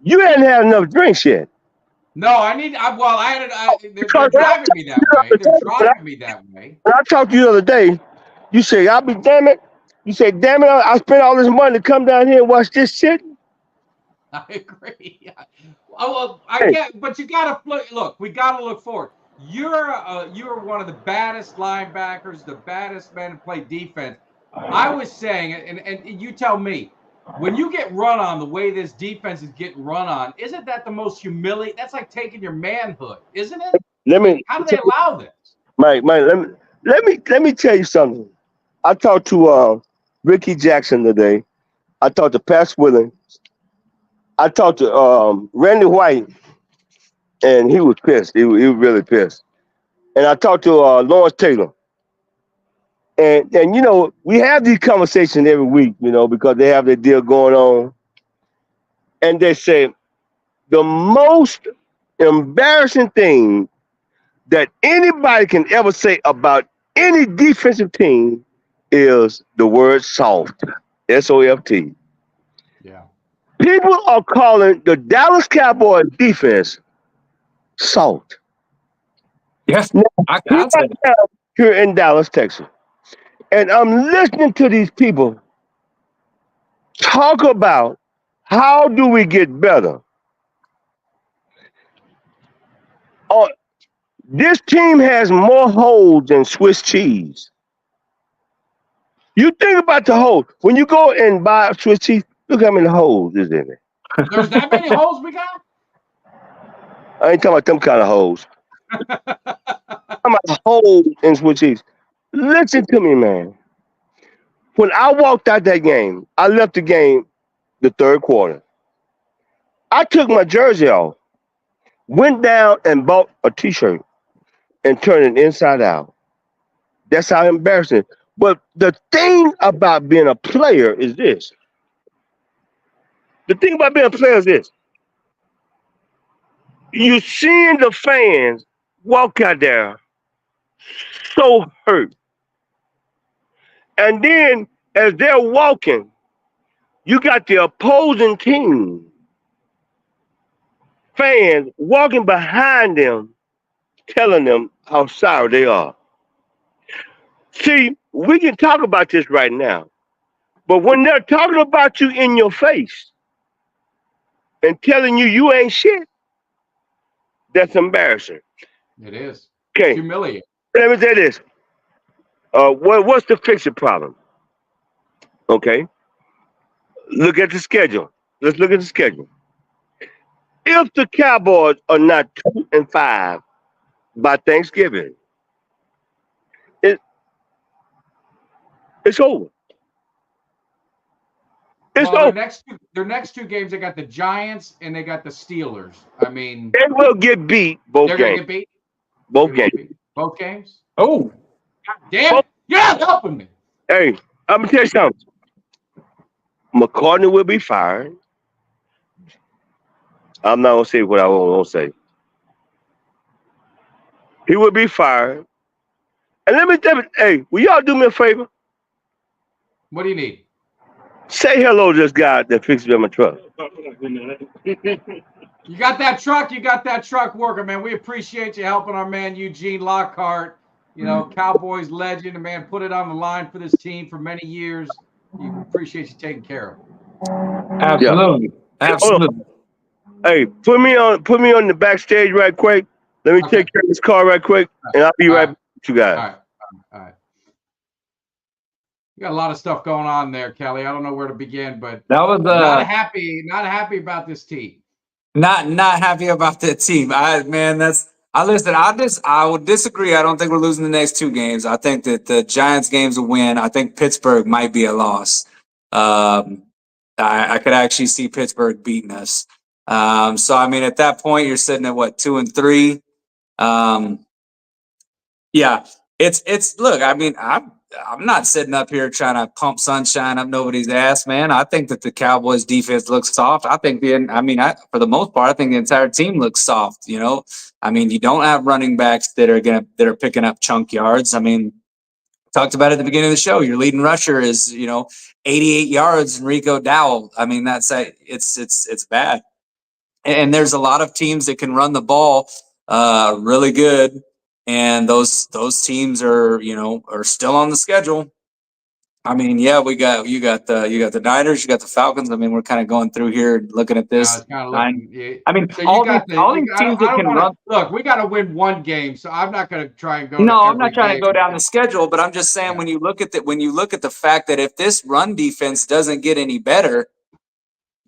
you hadn't had enough drinks yet. No, they're driving me that way. They're driving me that way. When I talked to you the other day, you say, I'll be damn it. You say, damn it, I spent all this money to come down here and watch this shit. I agree. I can't, but you gotta look. We gotta look forward. You're one of the baddest linebackers, the baddest man to play defense. I was saying, and you tell me, when you get run on the way this defense is getting run on, isn't that the most humiliating? That's like taking your manhood, isn't it? How do they allow this? Mike, let me tell you something. I talked to Ricky Jackson today. I talked to Pat Swilling. I talked to Randy White, and he was pissed. He was really pissed. And I talked to Lawrence Taylor. And we have these conversations every week, because they have their deal going on. and they say the most embarrassing thing that anybody can ever say about any defensive team is the word soft. SOFT. Yeah. People are calling the Dallas Cowboys defense soft. Yes, Now, I here I'd say that. I am here in Dallas, Texas, and I'm listening to these people talk about how do we get better. Oh, this team has more holes than Swiss cheese. You think about the holes. When you go and buy Swiss cheese, look how many holes is in it. There's that many holes we got? I ain't talking about them kind of holes. I'm about holes in Swiss cheese. Listen to me, man. When I walked out that game, I left the game the third quarter. I took my jersey off, went down and bought a T-shirt and turned it inside out. That's how embarrassing. But the thing about being a player is this. The thing about being a player is this. You seeing the fans walk out there so hurt. And then as they're walking, you got the opposing team fans walking behind them, telling them how sorry they are. See, we can talk about this right now, but when they're talking about you in your face and telling you you ain't shit, that's embarrassing. It is. Okay, Humiliating. let me say this. What's the fix it problem? Okay, look at the schedule. Let's look at the schedule. If the Cowboys are not 2-5 by Thanksgiving, it, it's over. It's Well, over. their next two games, they got the Giants and they got the Steelers. I mean, They will get beat both they're gonna games. get beat. Both They're gonna games. get beat. Both games. Oh, Damn it! You're not helping me. Hey, I'm gonna tell you something. McCartney will be fired. I'm not gonna say what I want to say. He will be fired. And let me tell you, hey, will y'all do me a favor? What do you need? Say hello to this guy that fixes my truck. You got that truck. You got that truck working, man. We appreciate you helping our man Eugene Lockhart. You know, Cowboys legend, and man, put it on the line for this team for many years. We appreciate you taking care of him. absolutely, absolutely. Hey, put me on the backstage right quick. Let me take care of this car right quick, and I'll be right back with you guys. All right. You got a lot of stuff going on there, Kelly. I don't know where to begin, but That was not happy about this team. not happy about that team. I would disagree. I don't think we're losing the next two games. I think that the Giants game's a win. I think Pittsburgh might be a loss. I could actually see Pittsburgh beating us. So I mean, at that point, you're sitting at what, 2-3. Yeah, it's look. I mean, I'm not sitting up here trying to pump sunshine up nobody's ass, man. I think that the Cowboys defense looks soft. I think for the most part, I think the entire team looks soft. You know, I mean, you don't have running backs that are picking up chunk yards. I mean, talked about it at the beginning of the show. Your leading rusher is 88 yards, Enrico Dowell. I mean, it's bad. And there's a lot of teams that can run the ball really good, and those teams are still on the schedule. I mean, yeah, you got the Niners, you got the Falcons. I mean, we're kind of going through here looking at this. I mean, So all these teams that can run. Look, we got to win one game, so I'm not going to try and go. No, I'm not trying to go down the schedule, but I'm just saying when you look at the fact that if this run defense doesn't get any better,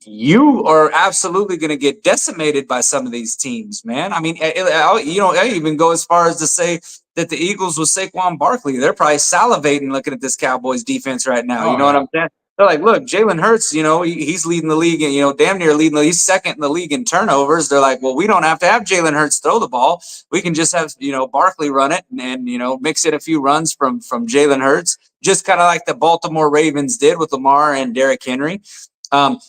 you are absolutely going to get decimated by some of these teams, man. I mean, I even go as far as to say that the Eagles with Saquon Barkley, they're probably salivating looking at this Cowboys defense right now. What I'm saying? They're like, look, Jalen Hurts, he's leading the league, and damn near leading. He's second in the league in turnovers. They're like, well, we don't have to have Jalen Hurts throw the ball. We can just have Barkley run it and mix in a few runs from Jalen Hurts, just kind of like the Baltimore Ravens did with Lamar and Derrick Henry.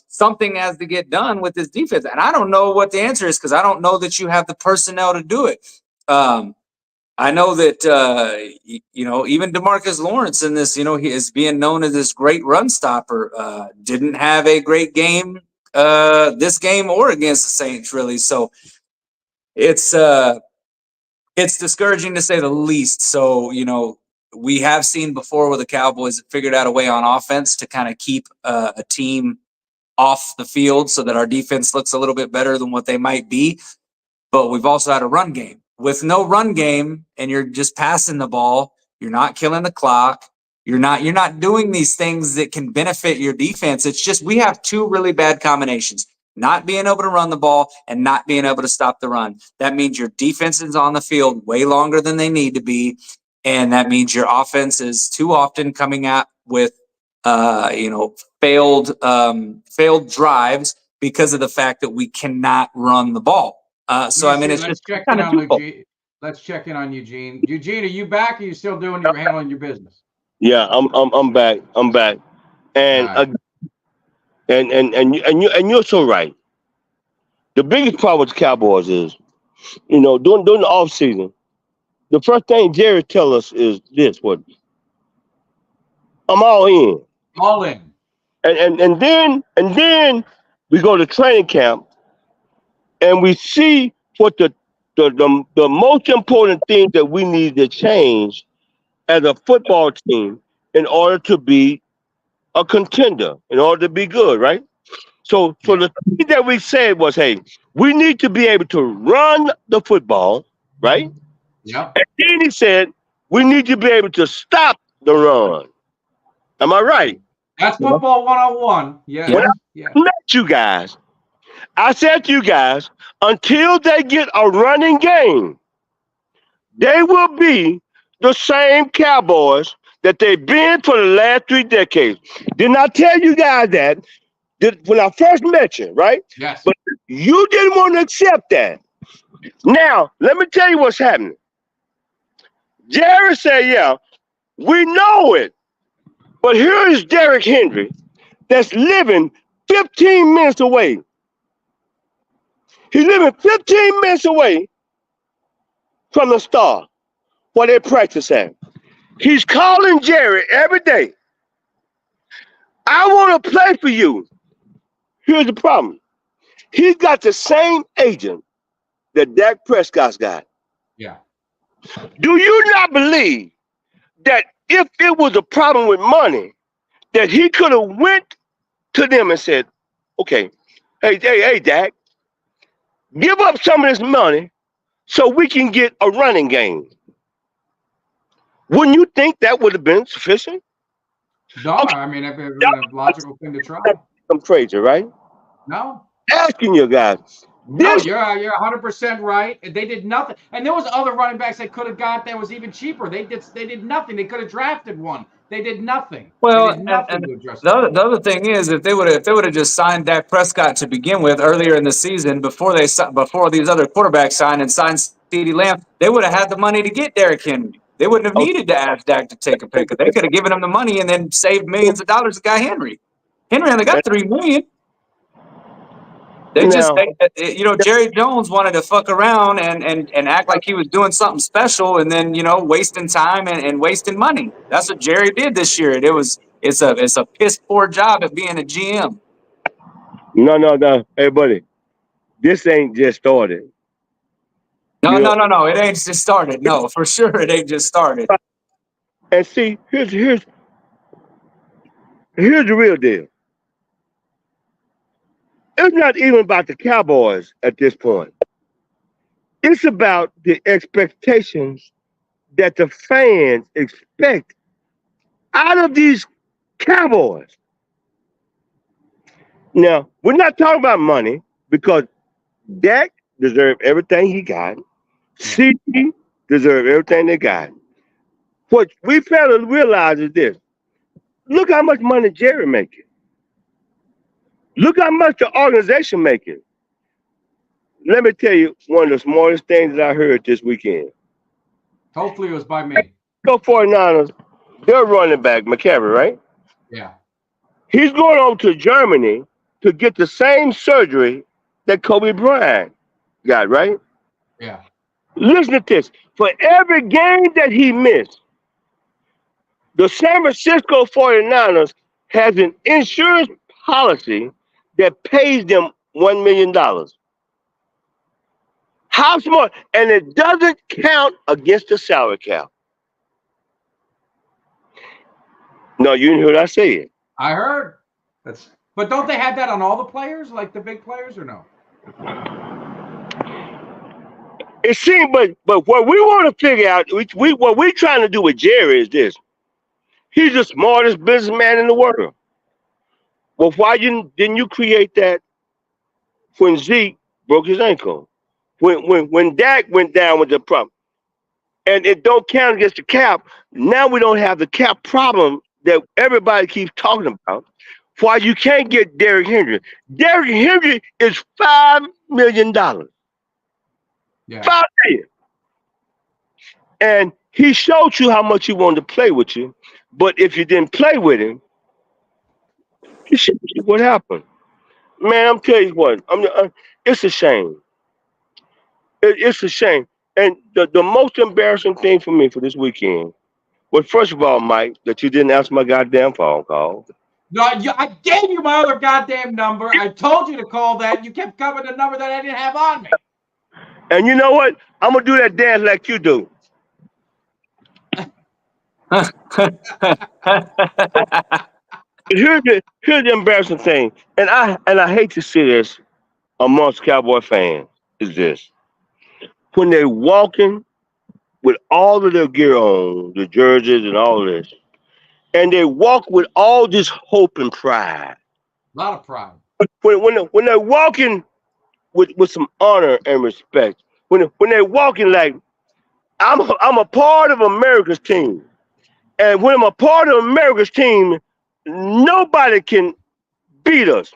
Something has to get done with this defense. And I don't know what the answer is because I don't know that you have the personnel to do it. I know that, even DeMarcus Lawrence in this, he is being known as this great run stopper, didn't have a great game this game or against the Saints, really. So it's discouraging to say the least. So, we have seen before where the Cowboys figured out a way on offense to kind of keep a team off the field so that our defense looks a little bit better than what they might be. But we've also had a run game. With no run game and you're just passing the ball, you're not killing the clock. You're not doing these things that can benefit your defense. It's just we have two really bad combinations. Not being able to run the ball and not being able to stop the run. That means your defense is on the field way longer than they need to be. And that means your offense is too often coming out with failed drives because of the fact that we cannot run the ball. It's just kind of twofold. Let's check in on Eugene. Eugene, are you back? Or are you still handling your business? Yeah, I'm back. I'm back. And and you're so right. The biggest problem with the Cowboys is, during the off season, the first thing Jerry tell us is this: what? I'm all in. All in. And then we go to training camp and we see what the most important thing that we need to change as a football team in order to be a contender, in order to be good, right? So the thing that we said was, hey, we need to be able to run the football, right? Yeah. And then he said, we need to be able to stop the run. Am I right? That's football 101. Yeah. When I met you guys, I said to you guys, until they get a running game, they will be the same Cowboys that they've been for the last 3 decades. Didn't I tell you guys that when I first met you, right? Yes. But you didn't want to accept that. Now, let me tell you what's happening. Jerry said, yeah, we know it. But here is Derrick Henry that's living 15 minutes away. He's living 15 minutes away from the Star where they practice at. He's calling Jerry every day. I want to play for you. Here's the problem. He's got the same agent that Dak Prescott's got. Yeah. Do you not believe that if it was a problem with money, that he could have went to them and said, okay, hey, Dak, give up some of this money so we can get a running game? Wouldn't you think that would have been sufficient? No, okay. I mean, it'd be a logical thing to try. I'm crazy, right? No. Asking you guys. No, you're 100% right. They did nothing, and there was other running backs they could have got that was even cheaper. They did nothing. They could have drafted one. They did nothing. Well, did nothing to address the other thing is, if they would have just signed Dak Prescott to begin with earlier in the season before these other quarterbacks signed CeeDee Lamb, they would have had the money to get Derrick Henry. They wouldn't have needed to ask Dak to take a pay cut. They could have given him the money and then saved millions of dollars to guy Henry. Henry only got $3 million. Jerry Jones wanted to fuck around and act like he was doing something special and then, wasting time and wasting money. That's what Jerry did this year. It's a piss poor job at being a GM. No. Hey, buddy, this ain't just started. No. It ain't just started. No, for sure it ain't just started. And see, here's the real deal. It's not even about the Cowboys at this point. It's about the expectations that the fans expect out of these Cowboys. Now, we're not talking about money because Dak deserved everything he got. CeeDee deserved everything they got. What we fail to realize is this. Look how much money Jerry making. Look how much the organization making. Let me tell you one of the smartest things that I heard this weekend. Hopefully it was by me. Go 49ers, they're running back, McCaffrey, right? Yeah. He's going over to Germany to get the same surgery that Kobe Bryant got, right? Yeah. Listen to this. For every game that he missed, the San Francisco 49ers has an insurance policy that pays them $1 million. How smart? And it doesn't count against the salary cap. No, you didn't hear what I said. I heard. But don't they have that on all the players, like the big players, or no? It seems, but what we want to figure out, what we're trying to do with Jerry is this. He's the smartest businessman in the world. Well, why didn't you create that when Zeke broke his ankle? When Dak went down with the problem, and it don't count against the cap. Now we don't have the cap problem that everybody keeps talking about. Why you can't get Derrick Henry? Derrick Henry is $5 million. Yeah. $5 million. And he showed you how much he wanted to play with you. But if you didn't play with him, he showed you what happened. Man, I'm telling you what, it's a shame. It's a shame. And the most embarrassing thing for me for this weekend was, first of all, Mike, that you didn't answer my goddamn phone call. No, I gave you my other goddamn number. I told you to call that. You kept covering the number that I didn't have on me. And you know what? I'm going to do that dance like you do. Here's the embarrassing thing, and I hate to see this amongst Cowboy fans, is this. When they're walking with all of their gear on, the jerseys and all this, and they walk with all this hope and pride. A lot of pride. When they're walking with some honor and respect, when they're walking like, I'm a part of America's team. And when I'm a part of America's team, nobody can beat us.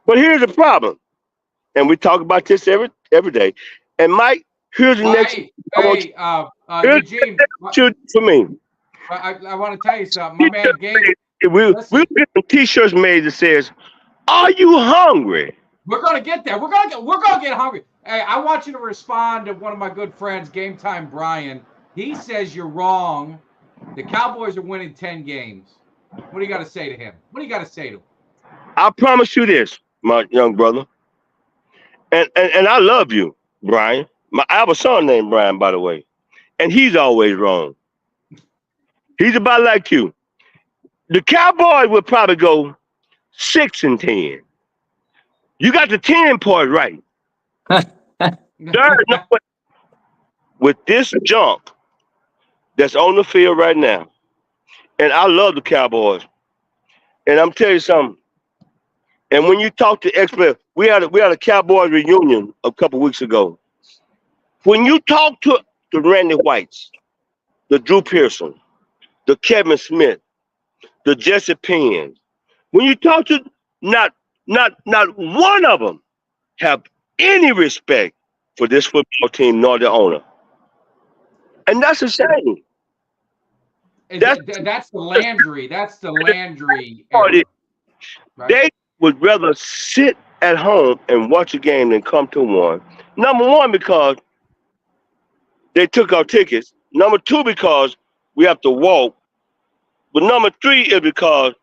But here's the problem, and we talk about this every day. And Mike, here's the next. Eugene, for me. I want to tell you something. My man Gabe. We'll get some T-shirts made that says, "Are you hungry?" We're gonna get there. We're gonna get hungry. Hey, I want you to respond to one of my good friends, Game Time Brian. He says you're wrong. The Cowboys are winning 10 games. What do you got to say to him? What do you got to say to him? I promise you this, my young brother. And I love you, Brian. I have a son named Brian, by the way. And he's always wrong. He's about like you. The Cowboys would probably go 6-10. You got the 10 part right. With this junk that's on the field right now, and I love the Cowboys. And I'm telling you something. And when you talk to ex-players, we had a Cowboys reunion a couple weeks ago. When you talk to the Randy Whites, the Drew Pearson, the Kevin Smith, the Jesse Penn, when you talk to not one of them have any respect for this football team nor the owner. And that's a shame. That's the Landry. That's the Landry era, right? They would rather sit at home and watch a game than come to one. Number one, because they took our tickets. Number two, because we have to walk. But number three is because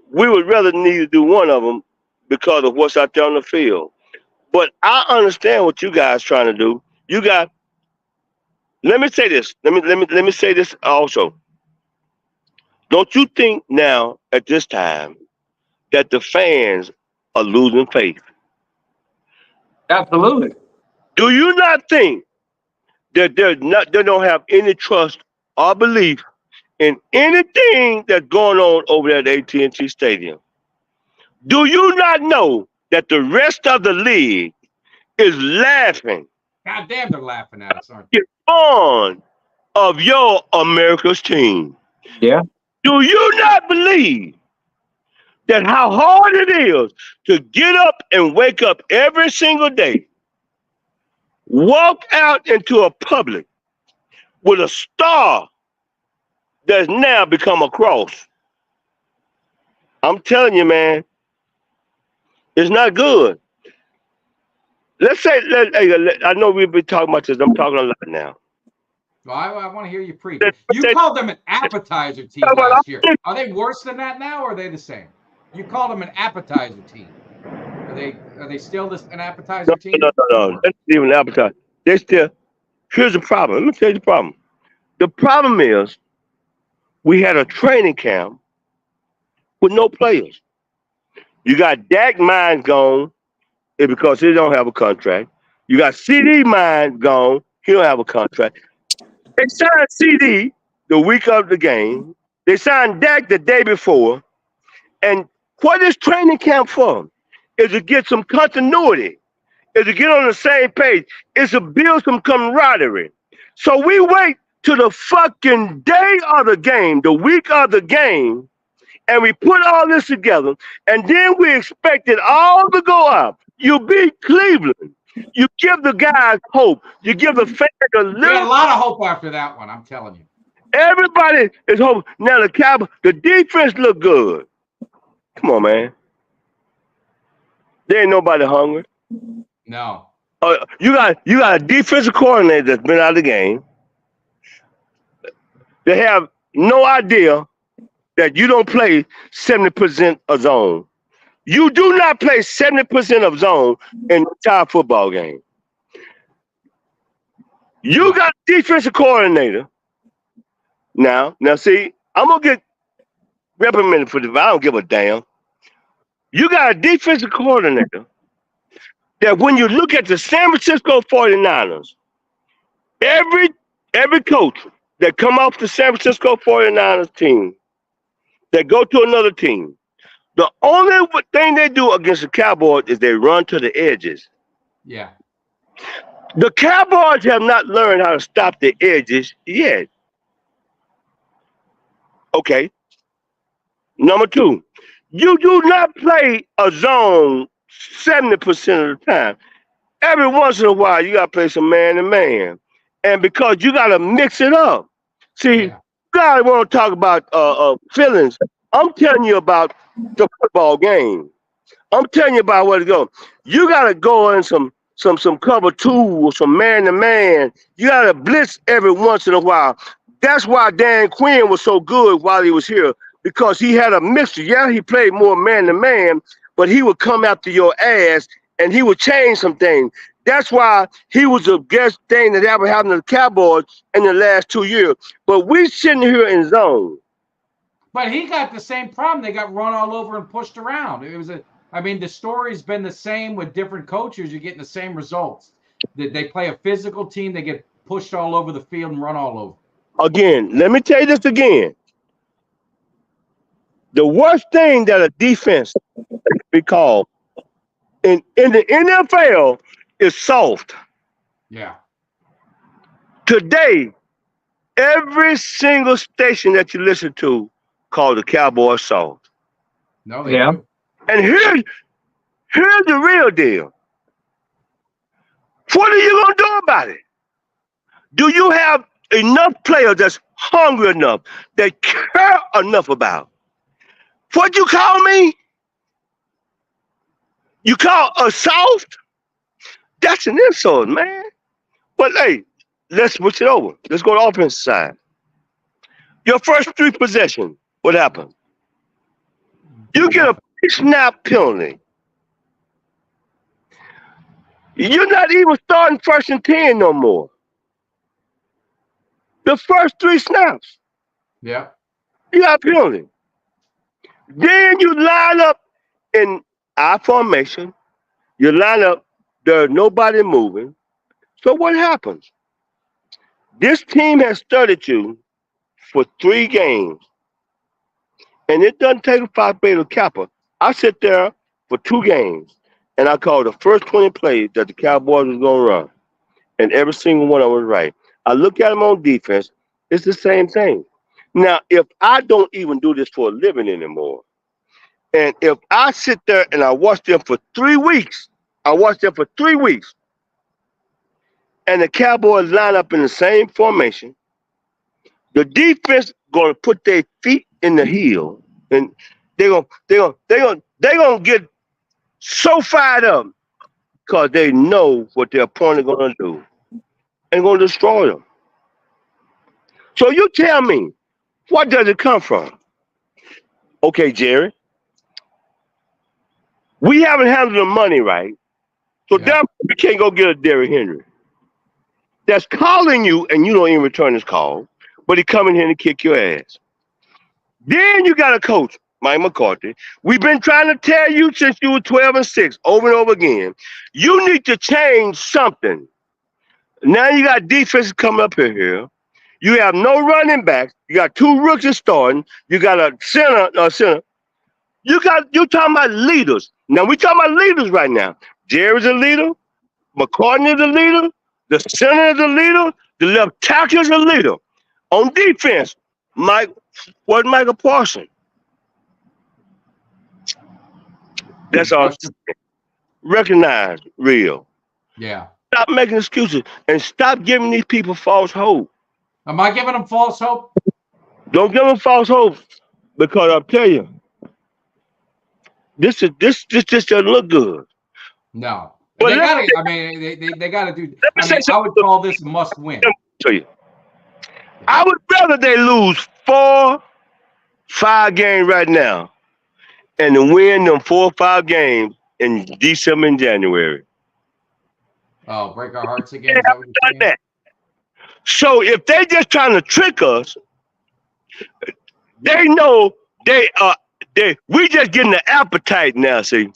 we would rather need to do one of them because of what's out there on the field. But I understand what you guys trying to do. You got. Let me say this. Let me say this also. Don't you think now at this time that the fans are losing faith? Absolutely. Do you not think that they don't have any trust or belief in anything that's going on over there at AT&T Stadium? Do you not know that the rest of the league is laughing? God damn, they're laughing at us, aren't they? On of your America's team. Yeah. Do you not believe that how hard it is to get up and wake up every single day, walk out into a public with a star that's now become a cross? I'm telling you, man, It's not good. Let's say, I know we've been talking about this. I'm talking a lot now. Well, I want to hear you preach. You called them an appetizer team last year. Are they worse than that now, or are they the same? You called them an appetizer team. Are they still an appetizer team? No. That's even an appetizer. They still. Here's the problem. Let me tell you the problem. The problem is we had a training camp with no players. You got Dak Mine gone because he don't have a contract. You got CD Mine gone. He don't have a contract. They signed CD the week of the game. They signed Dak the day before. And what is training camp for? Is to get some continuity. Is to get on the same page. Is to build some camaraderie. So we wait to the fucking day of the game, the week of the game, and we put all this together, and then we expect it all to go up. You beat Cleveland. You give the guys hope. You give the fans a little. We had a lot of hope after that one, I'm telling you. Everybody is hoping. Now the Cowboys, the defense look good. Come on, man. There ain't nobody hungry. No. You got a defensive coordinator that's been out of the game. They have no idea that you don't play 70% of zone. You do not play 70% of zone in the entire football game. You got a defensive coordinator. Now see, I'm going to get reprimanded for this, but I don't give a damn. You got a defensive coordinator that when you look at the San Francisco 49ers, every coach that come off the San Francisco 49ers team, that go to another team, the only thing they do against the Cowboys is they run to the edges. Yeah. The Cowboys have not learned how to stop the edges yet. Okay. Number two, you do not play a zone 70% of the time. Every once in a while, you got to play some man-to-man. And because you got to mix it up. See, you guys want to talk about feelings. I'm telling you about the football game. I'm telling you about where to go. You got to go in some cover two or some man-to-man. You got to blitz every once in a while. That's why Dan Quinn was so good while he was here, because he had a mixture. Yeah, he played more man-to-man, but he would come after your ass and he would change some things. That's why he was the best thing that ever happened to the Cowboys in the last 2 years. But we sitting here in zone. But he got the same problem. They got run all over and pushed around. The story's been the same with different coaches. You're getting the same results. They play a physical team. They get pushed all over the field and run all over. Again, let me tell you this again. The worst thing that a defense be called in the NFL is soft. Yeah. Today, every single station that you listen to called the Cowboys soft. No, they do. And here's the real deal. What are you going to do about it? Do you have enough players that's hungry enough, that care enough about? What you call me? You call us soft? That's an insult, man. But hey, let's switch it over. Let's go to the offensive side. Your first 3 possessions, what happened? You get a pre-snap penalty. You're not even starting 1st and 10 no more. The first 3 snaps. Yeah. You got a penalty. Then you line up in I formation. You line up, there's nobody moving. So what happens? This team has studied you for 3 games. And it doesn't take a Phi Beta Kappa. I sit there for 2 games and I call the first 20 plays that the Cowboys was going to run. And every single one of them was right. I look at them on defense, it's the same thing. Now, if I don't even do this for a living anymore, and if I sit there and I watch them for 3 weeks, and the Cowboys line up in the same formation, the defense gonna put their feet in the heel, and they're gonna get so fired up because they know what their opponent going to do and going to destroy them. So you tell me, what does it come from? Okay, Jerry, we haven't handled the money right, so damn, we can't go get a Derrick Henry that's calling you and you don't even return his call, but he coming here to kick your ass. Then you got a coach, Mike McCarthy. We've been trying to tell you since you were 12-6 over and over again. You need to change something. Now you got defenses coming up here. You have no running backs. You got 2 rookies starting. You got a center. You talking about leaders. Now we talking about leaders right now. Jerry's a leader. McCartney is a leader. The center is a leader. The left tackle is a leader. On defense, Michael Parsons. That's all. Recognize real. Yeah. Stop making excuses and stop giving these people false hope. Am I giving them false hope? Don't give them false hope, because I'll tell you, this doesn't look good. No. But they gotta do. I would call this a must win. Tell you, I would rather they lose 4-5 games right now and to win them 4 or 5 games in December and January. Oh, break our hearts again. Is that what you're saying? So if they just trying to trick us, they know we just getting the appetite now, see.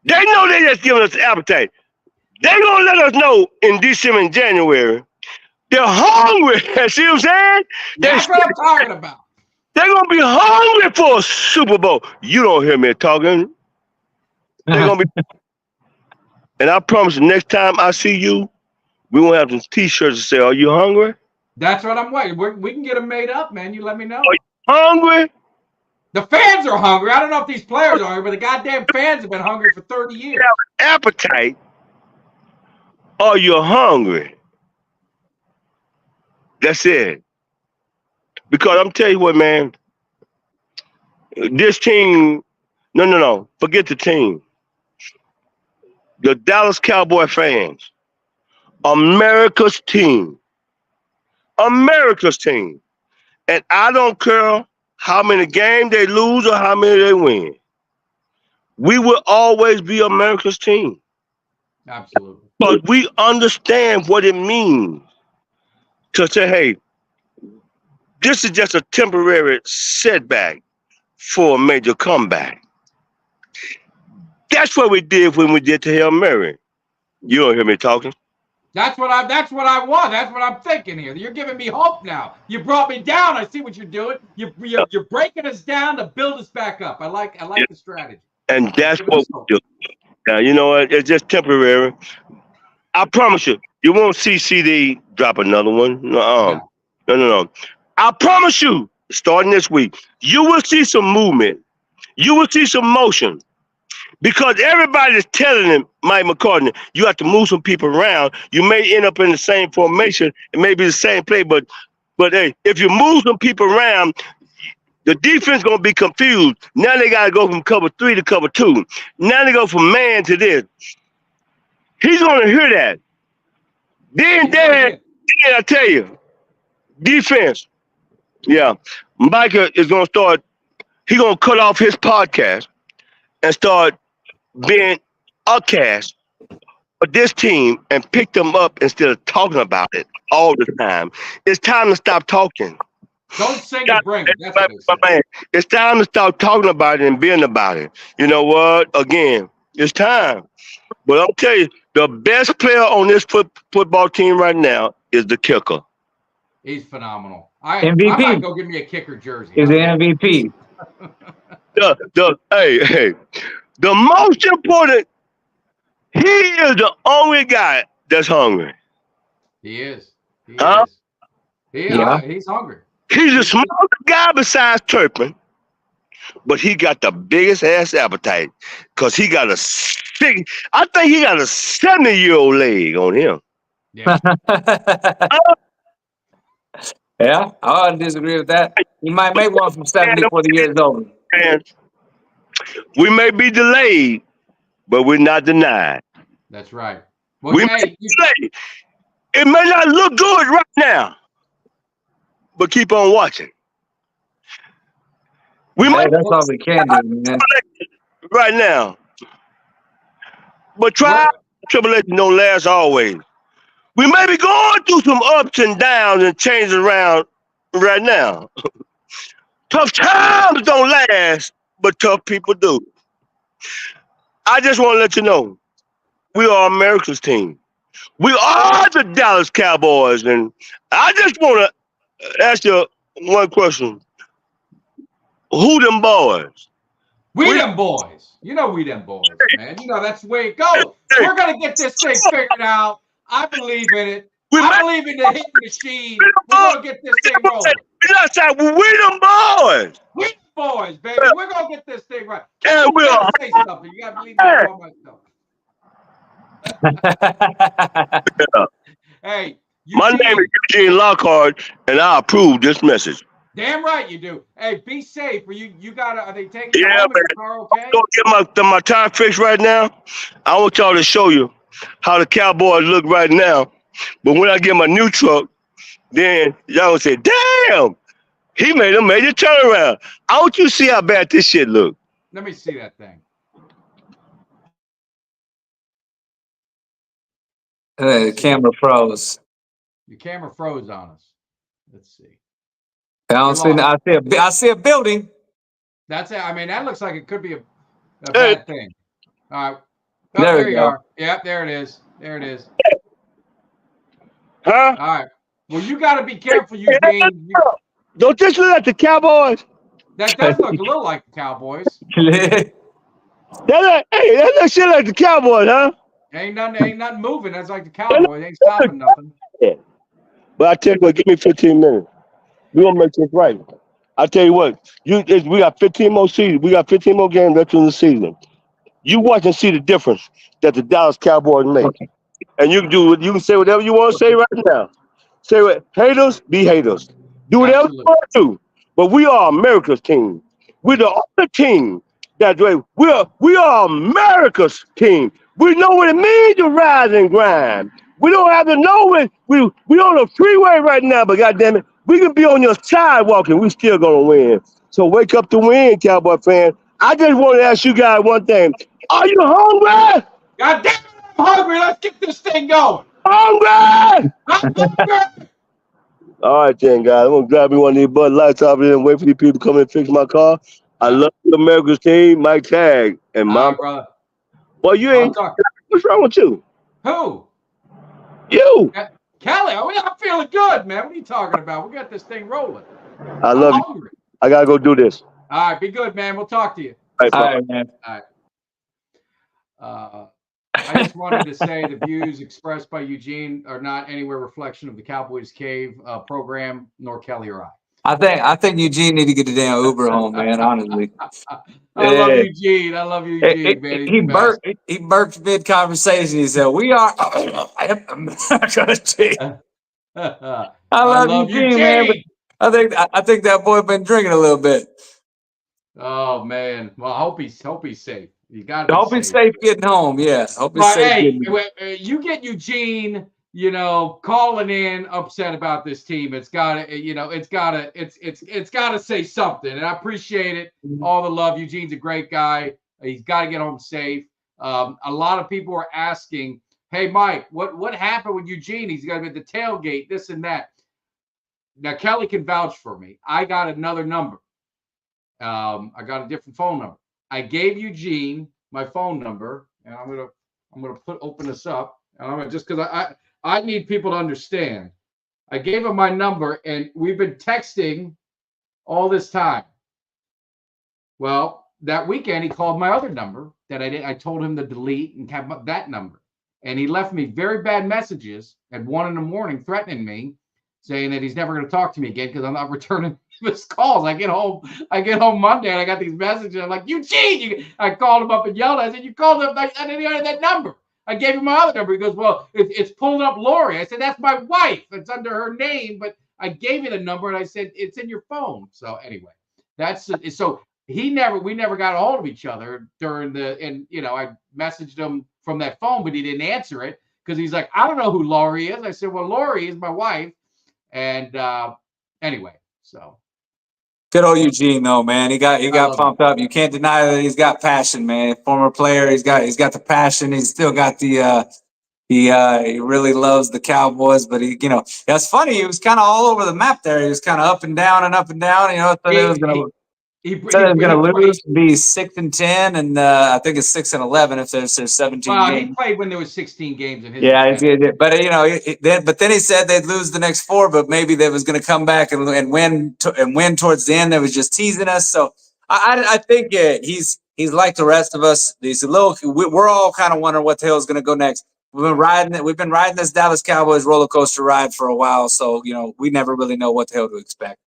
They know they just giving us the appetite. They gonna let us know in December and January. They're hungry. See what I'm saying? That's what I'm talking about. They're gonna be hungry for a Super Bowl. You don't hear me talking. They're gonna be. And I promise you, next time I see you, we gonna have some T-shirts that say, "Are you hungry?" That's what I'm waiting. We can get them made up, man. You let me know. Are you hungry? The fans are hungry. I don't know if these players are hungry, but the goddamn fans have been hungry for 30 years. Appetite. Are you hungry? That's it. Because I'm telling you what, man. This team, no. Forget the team. The Dallas Cowboy fans. America's team. America's team. And I don't care how many games they lose or how many they win. We will always be America's team. Absolutely. But we understand what it means to say, hey, this is just a temporary setback for a major comeback. That's what we did when we did to Hail Mary. You don't hear me talking? That's what I want. That's what I'm thinking here. You're giving me hope now. You brought me down. I see what you're doing. You're breaking us down to build us back up. I like the strategy. And that's what we do. Now, you know what? It's just temporary. I promise you, you won't see CD drop another one. No. I promise you, starting this week, you will see some movement. You will see some motion. Because everybody's telling him, Mike McCartney, you have to move some people around. You may end up in the same formation. It may be the same play, but hey, if you move some people around, the defense gonna be confused. Now they gotta go from cover 3 to cover 2. Now they go from man to this. He's gonna hear that. Then I tell you, defense. Yeah, Micah is gonna start. He gonna cut off his podcast and start being a cast of this team and pick them up instead of talking about it all the time. It's time to stop talking. Don't sing and bring it. That's what man. It's time to stop talking about it and being about it. You know what? Again, it's time. But I'll tell you, the best player on this football team right now is the kicker. He's phenomenal. MVP. I might go get me a kicker jersey. He's the MVP. Hey, the most important, he is the only guy that's hungry. He is. He's hungry. He's the smallest guy besides Turpin, but he got the biggest ass appetite because he got a 70-year-old leg on him. Yeah. Yeah, I don't disagree with that. He might make one from 70 before the year is over. And we may be delayed, but we're not denied. That's right. Well, We hey, may say it may not look good right now, but keep on watching. We Hey, might that's all we can do, man. right now, but what, tribulation don't last always. We may be going through some ups and downs and changes around right now. Tough times don't last, but tough people do. I just want to let you know, we are America's team. We are the Dallas Cowboys, and I just want to ask you one question: who them boys? we them boys. You know we them boys, man. You know that's the way it goes. We're gonna get this thing figured out. I believe in it. I believe in the hit machine. We're gonna get this thing rolling. We them boys. We them boys, baby. We're gonna get this thing right. Yeah, You we gotta are. say something. You gotta believe me about myself. Hey, My name is Eugene Lockhart, and I approve this message. Damn right you do. Hey, be safe. You gotta. Are they taking you Yeah, home? man. Is the car okay? I'm gonna get my tire fixed right now. I want y'all to show you how the Cowboys look right now. But when I get my new truck, then y'all gonna say, "Damn, he made a major turnaround." I want you to see how bad this shit look. Let me see that thing. The camera froze. The camera froze on us. Let's see. I don't see. I see a building. That's it. I mean, that looks like it could be a bad thing. All right. Oh, there you are. Yep, there it is. There it is. Huh? All right. Well, you got to be careful, Eugene. Don't this look like the Cowboys? That does look a little like the Cowboys. That looks shit like the Cowboys, huh? Ain't nothing moving. That's like the Cowboys. Ain't stopping nothing. Yeah. But I tell you what, give me 15 minutes. We're gonna make this right. I tell you what, we got 15 more seasons. We got 15 more games left in the season. You watch and see the difference that the Dallas Cowboys make. And you can say whatever you want to say right now. Say what haters, be haters. Do whatever you want to do. But we are America's team. We're the only team that we are America's team. We know what it means to rise and grind. We don't have to know it. We on the freeway right now, but goddamn it, we can be on your sidewalk and we still gonna win. So wake up to win, Cowboy fan. I just want to ask you guys one thing. Are you hungry? God damn it, I'm hungry. Let's get this thing going. Hungry! I'm hungry. All right, then, guys. I'm gonna grab me one of these Bud Lights over there and wait for these people to come and fix my car. I love the America's team, Mike Tag, and All right, brother. Well, you ain't. What's wrong with you? Who? You. Kelly, I'm feeling good, man. What are you talking about? We got this thing rolling. I love you. Hungry. I gotta go do this. All right, be good, man. We'll talk to you. All right, man. All right. I just wanted to say the views expressed by Eugene are not anywhere reflection of the Cowboys Cave program, nor Kelly or I. I think Eugene need to get the damn Uber home, man. Honestly, I love Eugene. I love Eugene, man. He burped mid conversation. He said, "We are." I'm not gonna take. I love Eugene, man. But I think that boy been drinking a little bit. Oh man. Well, I hope he's safe. You got to hope he's safe getting home. Yeah. Hope he's safe. Hey, you get Eugene, calling in upset about this team. It's got to say something. And I appreciate it. All the love. Eugene's a great guy. He's got to get home safe. A lot of people are asking, "Hey, Mike, what happened with Eugene? He's got to be at the tailgate, this and that." Now Kelly can vouch for me. I got another number. I got a different phone number. I gave Eugene my phone number, and I'm gonna open this up, and I'm gonna just because I need people to understand. I gave him my number, and we've been texting all this time. Well, that weekend he called my other number that I told him to delete and have that number, and he left me very bad messages at 1 a.m. threatening me, saying that he's never going to talk to me again because I'm not returning his calls. I get home Monday and I got these messages. I'm like, Eugene, I called him up and yelled. I said, you called him. I didn't have that number. I gave him my other number. He goes, well, it's pulling up Lori. I said, that's my wife. It's under her name, but I gave you the number and I said, it's in your phone. So anyway, so we never got a hold of each other during and I messaged him from that phone, but he didn't answer it because he's like, I don't know who Lori is. I said, well, Lori is my wife. And anyway, so. Good old Eugene though, man. He got pumped up. You can't deny that he's got passion, man. Former player, he's got the passion. He's still got the he really loves the Cowboys, but that's funny. He was kind of all over the map there. He was kind of up and down and up and down. So they was gonna. Said it was going to lose, be 6-10, and I think it's 6-11 if there's 17 games. He played when there was 16 games in his. Yeah, but then he said they'd lose the next 4, but maybe they was going to come back and win towards the end. They was just teasing us. So I think he's like the rest of us. He's a little. We're all kind of wondering what the hell is going to go next. We've been riding this Dallas Cowboys roller coaster ride for a while, so we never really know what the hell to expect.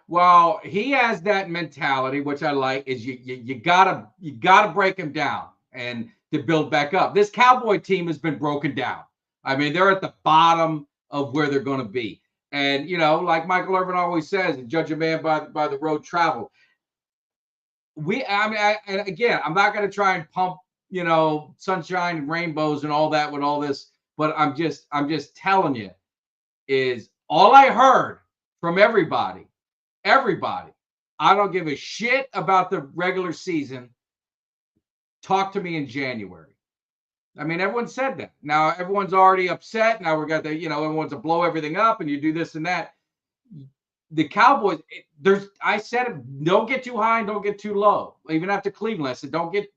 Well, he has that mentality, which I like, is you gotta break him down and to build back up. This Cowboy team has been broken down. I mean, they're at the bottom of where they're going to be. And, like Michael Irvin always says, judge a man by the road traveled. And again, I'm not going to try and pump, sunshine and rainbows and all that with all this, but I'm just telling you is all I heard from everybody, I don't give a shit about the regular season. Talk to me in January. I mean, everyone said that. Now everyone's already upset. Now we got everyone's to blow everything up and you do this and that. The Cowboys, I said it, don't get too high and don't get too low. Even after Cleveland, I said, don't get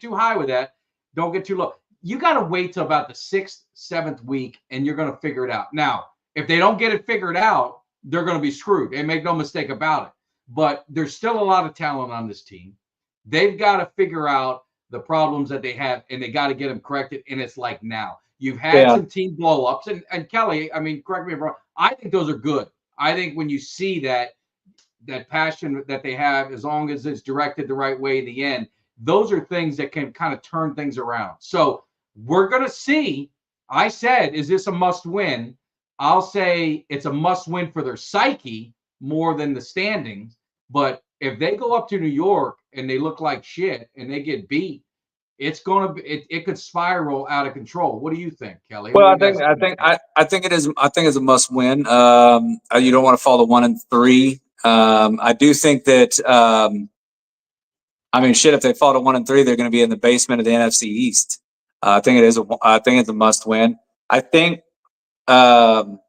too high with that. Don't get too low. You got to wait till about the 6th, 7th week and you're going to figure it out. Now, if they don't get it figured out, they're going to be screwed. And make no mistake about it. But there's still a lot of talent on this team. They've got to figure out the problems that they have, and they got to get them corrected. And it's like now. You've had some team blow-ups. And Kelly, I mean, correct me if I'm wrong, I think those are good. I think when you see that passion that they have, as long as it's directed the right way in the end, those are things that can kind of turn things around. So we're going to see. I said, is this a must-win? I'll say it's a must-win for their psyche more than the standings. But if they go up to New York and they look like shit and they get beat, it's going to be it could spiral out of control. What do you think, Kelly? Well, I think it is. I think it's a must-win. You don't want to fall to 1-3. I do think that. I mean, shit. If they fall to 1-3, they're going to be in the basement of the NFC East. I think it is. I think it's a must-win. I think. That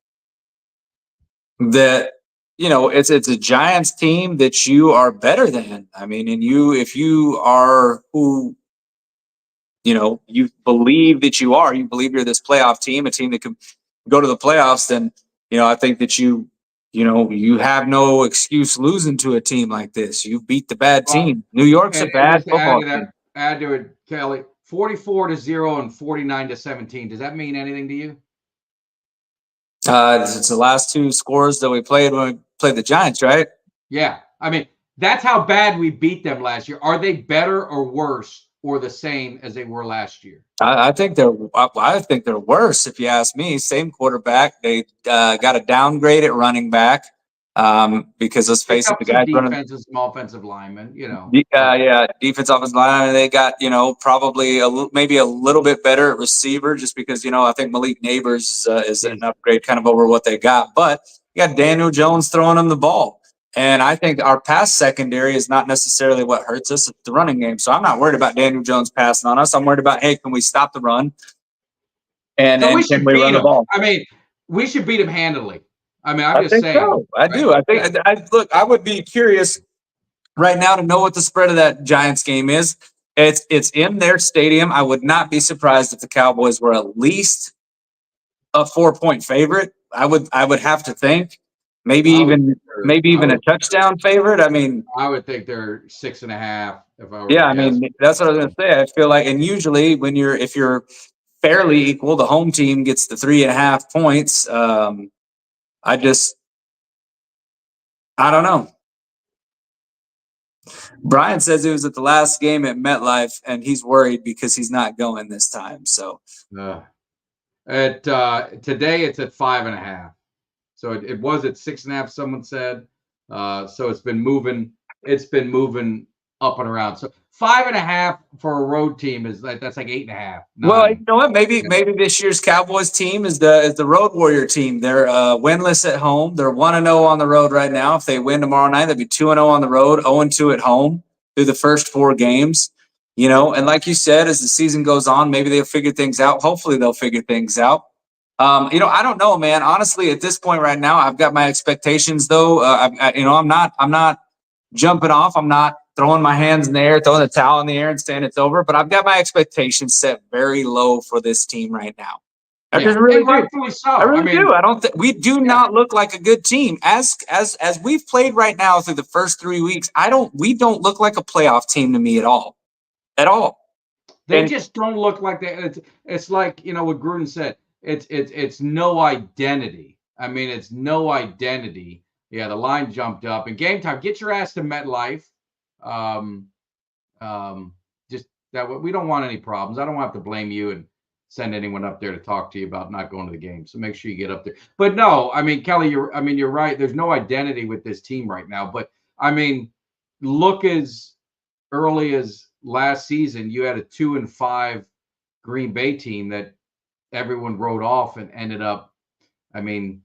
it's a Giants team that you are better than. I mean, and if you are who you believe that you are, you believe you're this playoff team, a team that can go to the playoffs, then I think that you have no excuse losing to a team like this. You beat the bad team. New York's a bad football team. Add to it, Kelly, 44-0 and 49-17. Does that mean anything to you? It's the last 2 scores that we played when we played the Giants, right? Yeah. I mean, that's how bad we beat them last year. Are they better or worse or the same as they were last year? I think they're worse, if you ask me. Same quarterback. They got a downgrade at running back because let's face it, the guys running defense, some offensive linemen, defense, offensive linemen. They got probably maybe a little bit better at receiver, just because I think Malik Neighbors is an upgrade kind of over what they got. But you got Daniel Jones throwing them the ball. And I think our pass secondary is not necessarily what hurts us. It's the running game. So I'm not worried about Daniel Jones passing on us. I'm worried about, hey, can we stop the run? And can we run the ball? I mean, we should beat him handily. I mean, I'm just saying. So. I do. I think. Look, I would be curious right now to know what the spread of that Giants game is. It's in their stadium. I would not be surprised if the Cowboys were at least a 4-point favorite. I would have to think. Maybe even a touchdown favorite. I mean, I would think they're 6.5. If I were I mean, that's what I was going to say. I feel like, and usually if you're fairly equal, the home team gets the 3.5 points. I don't know. Brian says he was at the last game at MetLife, and he's worried because he's not going this time. So, today it's at 5.5. So it was at 6.5. Someone said. So it's been moving. It's been moving up and around. So 5.5 for a road team is that's like 8.5. Well, you 9. know what? Maybe Yeah. maybe this year's Cowboys team is the Road Warrior team. They're winless at home. They're 1-0 on the road right now. If they win tomorrow night, they'll be 2-0 on the road, 0-2 at home through the first 4 games. You know, and like you said, as the season goes on, maybe they'll figure things out. Hopefully, they'll figure things out. You know, I don't know, man. Honestly, at this point right now, I've got my expectations. Though, I'm not jumping off. I'm not throwing my hands in the air, throwing the towel in the air and saying it's over. But I've got my expectations set very low for this team right now. I just really and do. rightfully so. I really mean, do. I don't. We do not look like a good team as we've played right now through the first 3 weeks. We don't look like a playoff team to me at all, at all. They And just don't look like that. It's like, you know, what Gruden said. It's no identity. I mean, it's no identity. Yeah, the line jumped up. And game time, get your ass to MetLife. Um, just that we don't want any problems. I don't have to blame you and send anyone up there to talk to you about not going to the game. So make sure you get up there. But no, I mean, Kelly, you're right. There's no identity with this team right now. But I mean, look as early as last season, you had a 2-5 Green Bay team that everyone wrote off and ended up, I mean,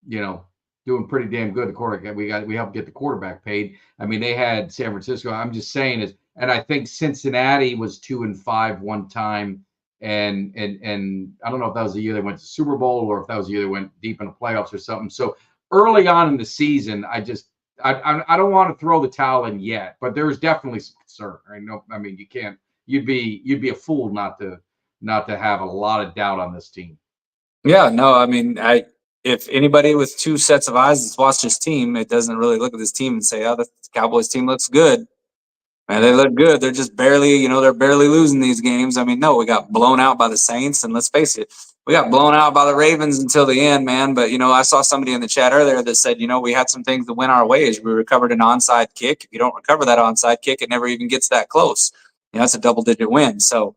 you know, doing pretty damn good. The quarterback, we helped get the quarterback paid. I mean, they had San Francisco. I'm just saying is, and I think Cincinnati was 2-5 one time, and I don't know if that was the year they went to Super Bowl or if that was the year they went deep in the playoffs or something. So early on in the season, I don't want to throw the towel in yet, but there's definitely some concern. Right? No, I mean, you can't. You'd be a fool not to have a lot of doubt on this team. yeah, no, I mean, if anybody with 2 sets of eyes that's watched this team, it doesn't really look at this team and say, "Oh, the Cowboys team looks good." Man, they look good. They're just barely, they're barely losing these games. I mean, no, we got blown out by the Saints, and let's face it, we got blown out by the Ravens until the end, man. But, I saw somebody in the chat earlier that said, we had some things that went our ways. We recovered an onside kick. If you don't recover that onside kick, it never even gets that close. That's a double-digit win. So,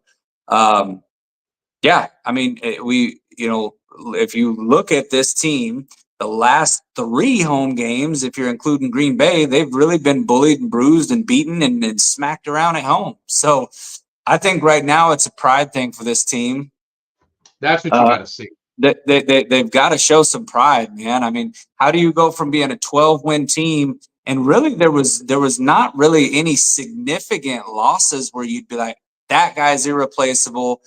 yeah, I mean, if you look at this team, the last 3 home games, if you're including Green Bay, they've really been bullied and bruised and beaten and smacked around at home. So I think right now it's a pride thing for this team. That's what you got to see. They've got to show some pride, man. I mean, how do you go from being a 12-win team and really there was not really any significant losses where you'd be like, that guy's irreplaceable.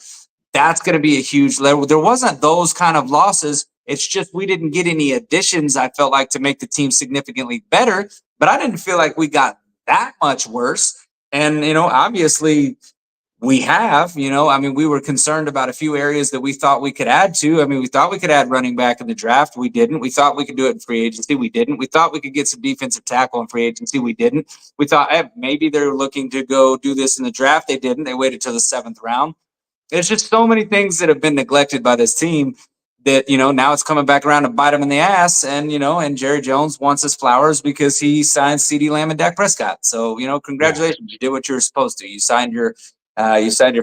That's going to be a huge level. There wasn't those kind of losses. It's just we didn't get any additions, I felt like, to make the team significantly better. But I didn't feel like we got that much worse. And, obviously we have, I mean, we were concerned about a few areas that we thought we could add to. I mean, we thought we could add running back in the draft. We didn't. We thought we could do it in free agency. We didn't. We thought we could get some defensive tackle in free agency. We didn't. We thought maybe they're looking to go do this in the draft. They didn't. They waited till the 7th round. There's just so many things that have been neglected by this team that, now it's coming back around to bite them in the ass. And, and Jerry Jones wants his flowers because he signed CeeDee Lamb and Dak Prescott. So, congratulations. You did what you were supposed to. You signed your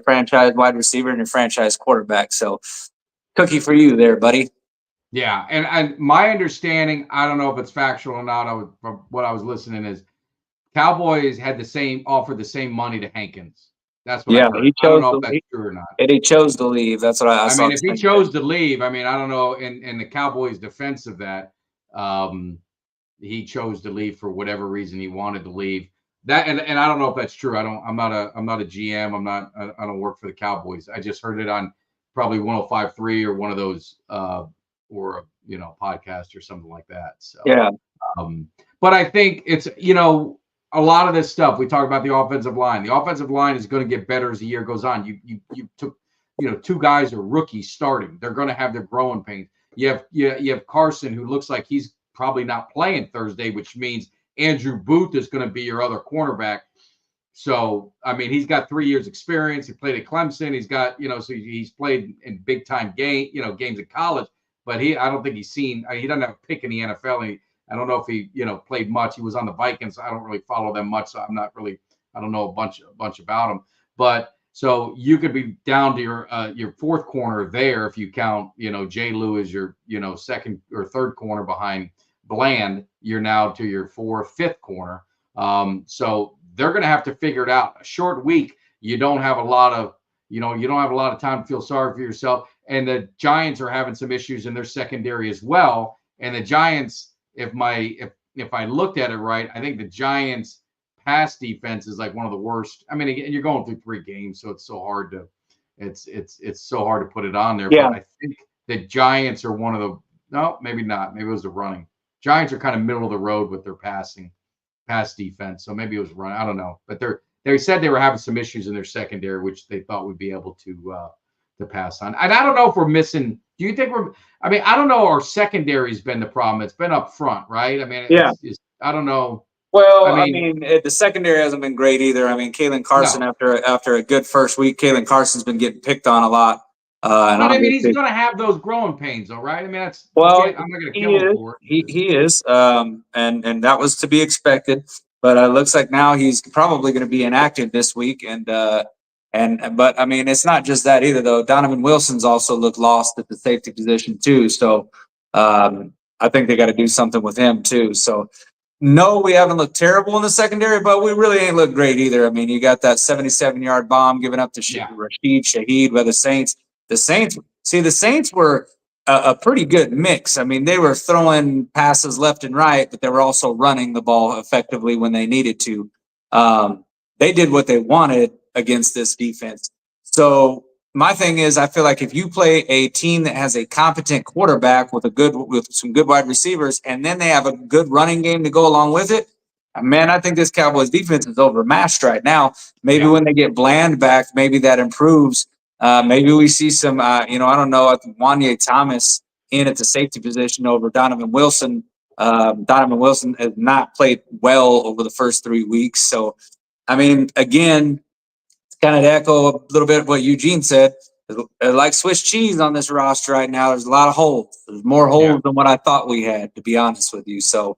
franchise wide receiver and your franchise quarterback. So cookie for you there, buddy. Yeah. And my understanding, I don't know if it's factual or not. From what I was listening is Cowboys had offered the same money to Hankins. That's what I heard. I don't know if that's true or not. And he chose to leave. That's what I saw. I mean, if he chose to leave, I mean, I don't know. In the Cowboys' defense of that, he chose to leave for whatever reason he wanted to leave. That and I don't know if that's true. I'm not a GM. I don't work for the Cowboys. I just heard it on probably 105.3 or one of those or podcast or something like that. So yeah. But I think it's a lot of this stuff we talk about the offensive line. The offensive line is going to get better as the year goes on. You took 2 guys are rookies starting. They're going to have their growing pains. You have Carson, who looks like he's probably not playing Thursday, which means Andrew Booth is going to be your other cornerback. So I mean, he's got 3 years experience. He played at Clemson. He's got so he's played in big time games in college. But I don't think he's seen. He doesn't have a pick in the NFL. I don't know if he, played much. He was on the Vikings. I don't really follow them much, so I don't know a bunch about him. But so you could be down to your 4th corner there if you count, J. Lou as your, 2nd or 3rd corner behind Bland. You're now to your 4th, 5th corner. So they're going to have to figure it out. A short week, you don't have a lot of, you don't have a lot of time to feel sorry for yourself. And the Giants are having some issues in their secondary as well. And the Giants, if I looked at it right, I think the Giants pass defense is like one of the worst. I mean, again, you're going through 3 games, so it's so hard to put it on there. Yeah. But I think the Giants are one of the, no, maybe not. Maybe it was the running. Giants are kind of middle of the road with their pass defense. So maybe it was running. I don't know. But they said they were having some issues in their secondary, which they thought would be able to pass on. And I don't know if we're missing. Do you think I don't know. Our secondary's been the problem. It's been up front, right? I mean, I don't know. Well, I mean, the secondary hasn't been great either. I mean, Kalen Carson, after a good first week, Kalen Carson's been getting picked on a lot. But I mean, he's going to have those growing pains, though, right? I mean, I'm not going to kill him for it. He is, and that was to be expected. But it looks like now he's probably going to be inactive this week, but I mean, it's not just that either, though. Donovan Wilson's also looked lost at the safety position too. So I think they got to do something with him too. So. No, we haven't looked terrible in the secondary, but we really ain't looked great either. I mean, you got that 77-yard bomb given up to Rashid Shaheed by the Saints. The Saints were a pretty good mix. I mean, they were throwing passes left and right, but they were also running the ball effectively when they needed to. They did what they wanted against this defense. So my thing is, I feel like if you play a team that has a competent quarterback with some good wide receivers, and then they have a good running game to go along with it, man, I think this Cowboys defense is overmatched right now. Maybe when they get Bland back, maybe that improves. Maybe we see some, I don't know, Wanye Thomas in at the safety position over Donovan Wilson. Donovan Wilson has not played well over the first 3 weeks. So, I mean, again, kind of to echo a little bit of what Eugene said, like Swiss cheese on this roster right now. There's a lot of holes. There's more holes than what I thought we had, to be honest with you. So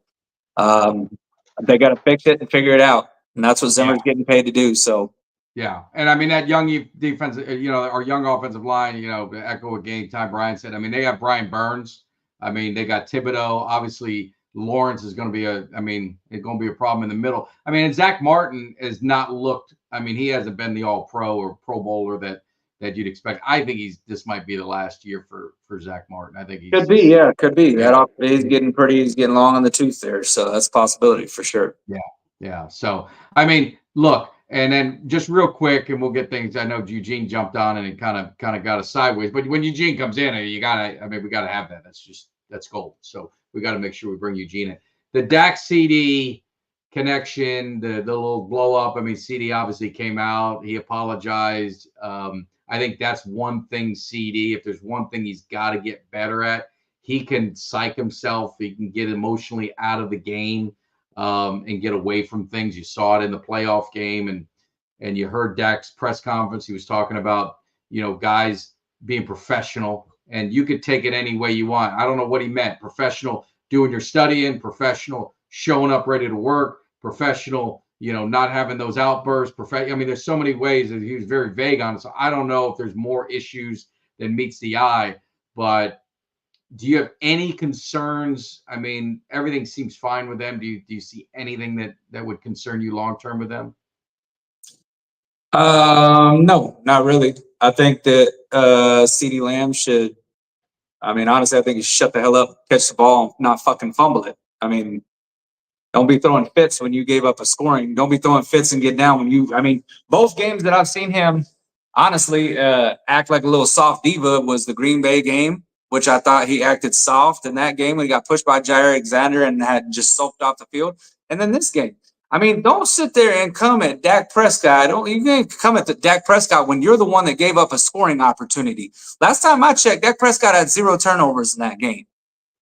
they got to fix it and figure it out. And that's what Zimmer's getting paid to do. So, yeah. And I mean, that young defense, our young offensive line, to echo again, Ty Bryan said, I mean, they have Brian Burns. I mean, they got Thibodeau. Obviously, Lawrence is going to be it's going to be a problem in the middle. I mean, and Zach Martin has not looked. I mean, he hasn't been the All-Pro or Pro Bowler that you'd expect. I think this might be the last year for Zach Martin. I think he could be. Yeah. He's getting long on the tooth there, so that's a possibility for sure. Yeah. So I mean, look, and then just real quick, and we'll get things. I know Eugene jumped on and it kind of got us sideways, but when Eugene comes in, we got to have that. That's gold. So we got to make sure we bring Eugene in. The Dak CD connection, the little blow up. I mean, CD obviously came out. He apologized. I think that's one thing, CD. If there's one thing he's got to get better at, he can psych himself. He can get emotionally out of the game and get away from things. You saw it in the playoff game, and you heard Dak's press conference. He was talking about, guys being professional, and you could take it any way you want. I don't know what he meant. Professional doing your studying, professional showing up ready to work, professional, not having those outbursts. I mean, there's so many ways that he was very vague on it. So I don't know if there's more issues than meets the eye, but do you have any concerns? I mean, everything seems fine with them. Do you see anything that would concern you long-term with them? No, not really. I think that CeeDee Lamb should, honestly, I think he should shut the hell up, catch the ball, and not fucking fumble it. I mean, don't be throwing fits when you gave up a scoring. Don't be throwing fits and get down when both games that I've seen him, honestly, act like a little soft diva was the Green Bay game, which I thought he acted soft in that game when he got pushed by Jair Alexander and had just soaked off the field. And then this game. I mean, don't sit there and come at Dak Prescott. You can't come at the Dak Prescott when you're the one that gave up a scoring opportunity. Last time I checked, Dak Prescott had 0 turnovers in that game.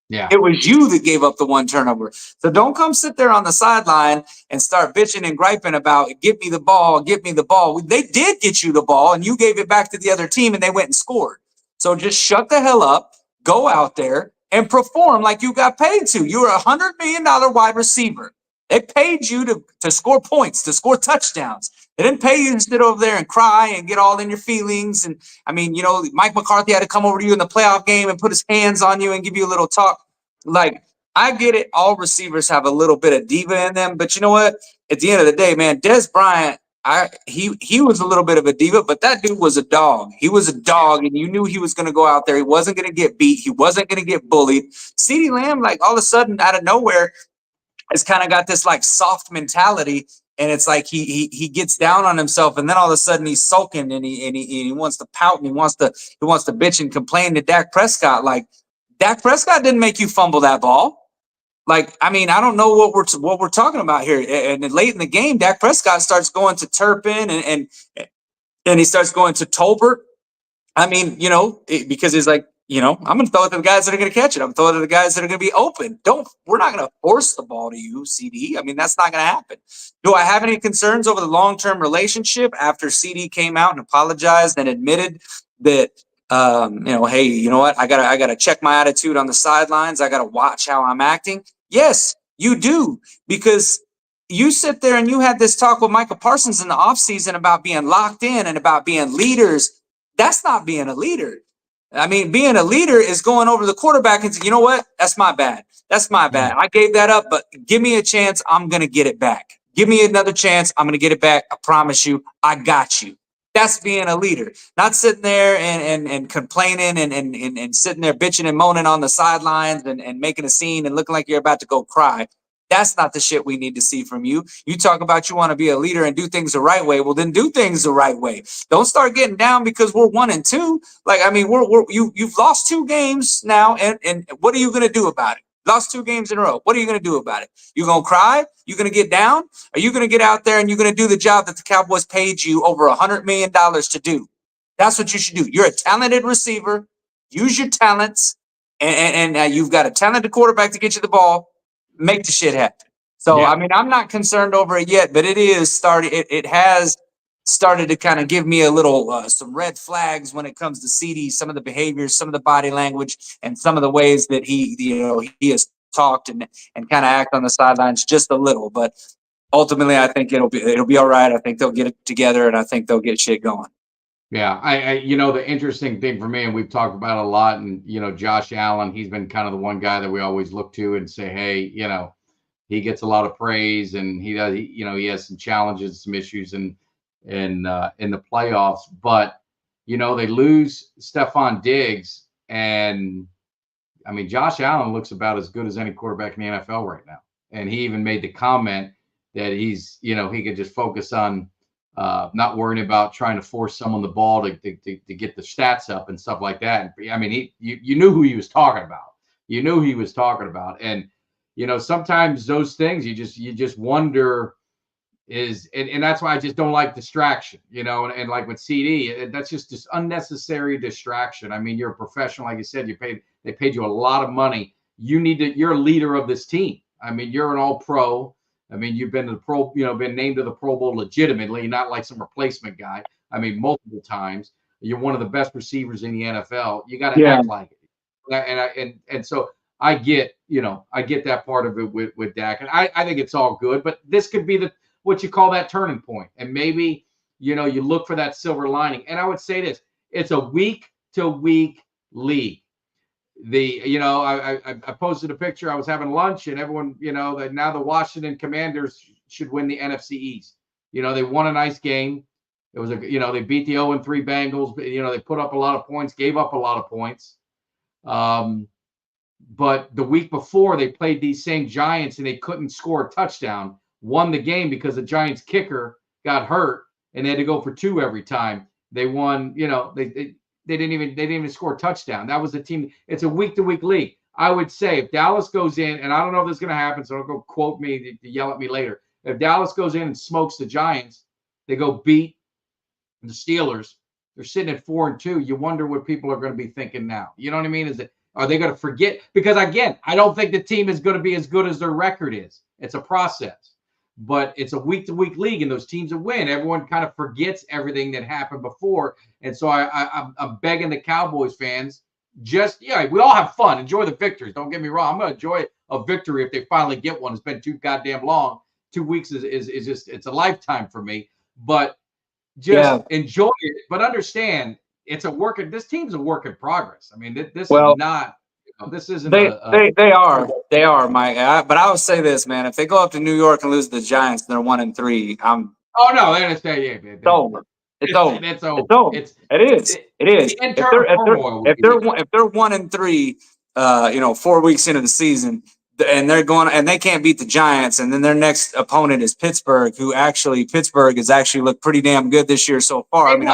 Yeah. It was you that gave up the 1 turnover. So don't come sit there on the sideline and start bitching and griping about give me the ball. They did get you the ball, and you gave it back to the other team, and they went and scored. So just shut the hell up, go out there, and perform like you got paid to. You're a $100 million wide receiver. They paid you to score points, to score touchdowns. They didn't pay you to sit over there and cry and get all in your feelings. And, Mike McCarthy had to come over to you in the playoff game and put his hands on you and give you a little talk. Like, I get it. All receivers have a little bit of diva in them. But you know what? at the end of the day, man, Des Bryant, he was a little bit of a diva, but that dude was a dog. He was a dog, and you knew he was going to go out there. He wasn't going to get beat. He wasn't going to get bullied. CeeDee Lamb, like all of a sudden, out of nowhere, has kind of got this like soft mentality, and it's like he gets down on himself, and then all of a sudden he's sulking and he wants to pout and he wants to bitch and complain to Dak Prescott. Like, Dak Prescott didn't make you fumble that ball. Like, I mean, I don't know what we're talking about here. And then late in the game, Dak Prescott starts going to Turpin and he starts going to Tolbert. I mean, because he's like, I'm going to throw it to the guys that are going to catch it. I'm going to throw it to the guys that are going to be open. We're not going to force the ball to you, CD. I mean, that's not going to happen. Do I have any concerns over the long-term relationship after CD came out and apologized and admitted that, hey, you know what? I gotta check my attitude on the sidelines. I gotta watch how I'm acting. Yes, you do, because you sit there and you had this talk with Micah Parsons in the offseason about being locked in and about being leaders. That's not being a leader. I mean, being a leader is going over the quarterback and saying, you know what? That's my bad. That's my bad. I gave that up, but give me a chance. I'm going to get it back. Give me another chance. I'm going to get it back. I promise you. I got you. That's being a leader, not sitting there and complaining and sitting there bitching and moaning on the sidelines and making a scene and looking like you're about to go cry. That's not the shit we need to see from you. You talk about you want to be a leader and do things the right way. Well, then do things the right way. Don't start getting down because we're 1-2. Like, I mean, you've lost 2 games now, and what are you going to do about it? Lost 2 games in a row. What are you going to do about it? You going to cry? You going to get down? Are you going to get out there and you're going to do the job that the Cowboys paid you over $100 million to do? That's what you should do. You're a talented receiver. Use your talents, and you've got a talented quarterback to get you the ball. Make the shit happen. So, yeah. I mean, I'm not concerned over it yet, but it has started to kind of give me a little some red flags when it comes to CD, some of the behaviors, some of the body language, and some of the ways that he has talked and kind of act on the sidelines just a little. But ultimately, I think it'll be all right. I think they'll get it together, and I think they'll get shit going. Yeah, I the interesting thing for me, and we've talked about it a lot, and Josh Allen, he's been kind of the one guy that we always look to and say, hey, he gets a lot of praise, and he does, he has some challenges, some issues in the playoffs, but they lose Stephon Diggs, and I mean, Josh Allen looks about as good as any quarterback in the NFL right now, and he even made the comment that he's he could just focus on not worrying about trying to force someone the ball to get the stats up and stuff like that. I mean, you knew who he was talking about. You knew he was talking about, and sometimes those things you just wonder and that's why I just don't like distraction. And like with CD, that's just this unnecessary distraction. I mean, you're a professional, like you said. They paid you a lot of money. You're a leader of this team. I mean, you're an All-Pro. I mean, you've been to the Pro, been named to the Pro Bowl legitimately, not like some replacement guy. I mean, multiple times. You're one of the best receivers in the NFL. You got to act like it. And so I get that part of it with Dak, and I think it's all good. But this could be what you call that turning point, and maybe you look for that silver lining. And I would say this: it's a week-to-week league. I posted a picture. I was having lunch, and everyone, that now the Washington Commanders should win the NFC East. They won a nice game. It was they beat the 0-3 Bengals. They put up a lot of points, gave up a lot of points. But the week before, they played these same Giants, and they couldn't score a touchdown. Won the game because the Giants kicker got hurt, and they had to go for 2 every time. They won. They didn't even score a touchdown. That was the team. It's a week-to-week league. I would say if Dallas goes in, and I don't know if this is going to happen, so don't go quote me to yell at me later. If Dallas goes in and smokes the Giants, they go beat the Steelers. They're sitting at 4-2. You wonder what people are going to be thinking now. You know what I mean? Are they going to forget? Because again, I don't think the team is going to be as good as their record is. It's a process. But it's a week-to-week league, and those teams that win, everyone kind of forgets everything that happened before. And so I'm begging the Cowboys fans, we all have fun. Enjoy the victories. Don't get me wrong. I'm going to enjoy a victory if they finally get one. It's been too goddamn long. 2 weeks is just, it's a lifetime for me. But just enjoy it. But understand, this team's a work in progress. I mean, this is not This isn't They are, Mike. But I would say this, man. If they go up to New York and lose to the Giants, and they're 1-3. Oh no, that is It's over. It's over. It's over. It's over. It is. The internal turmoil. If they're 1-3, 4 weeks into the season, and they can't beat the Giants, and then their next opponent is Pittsburgh, Pittsburgh has actually looked pretty damn good this year so far. I mean,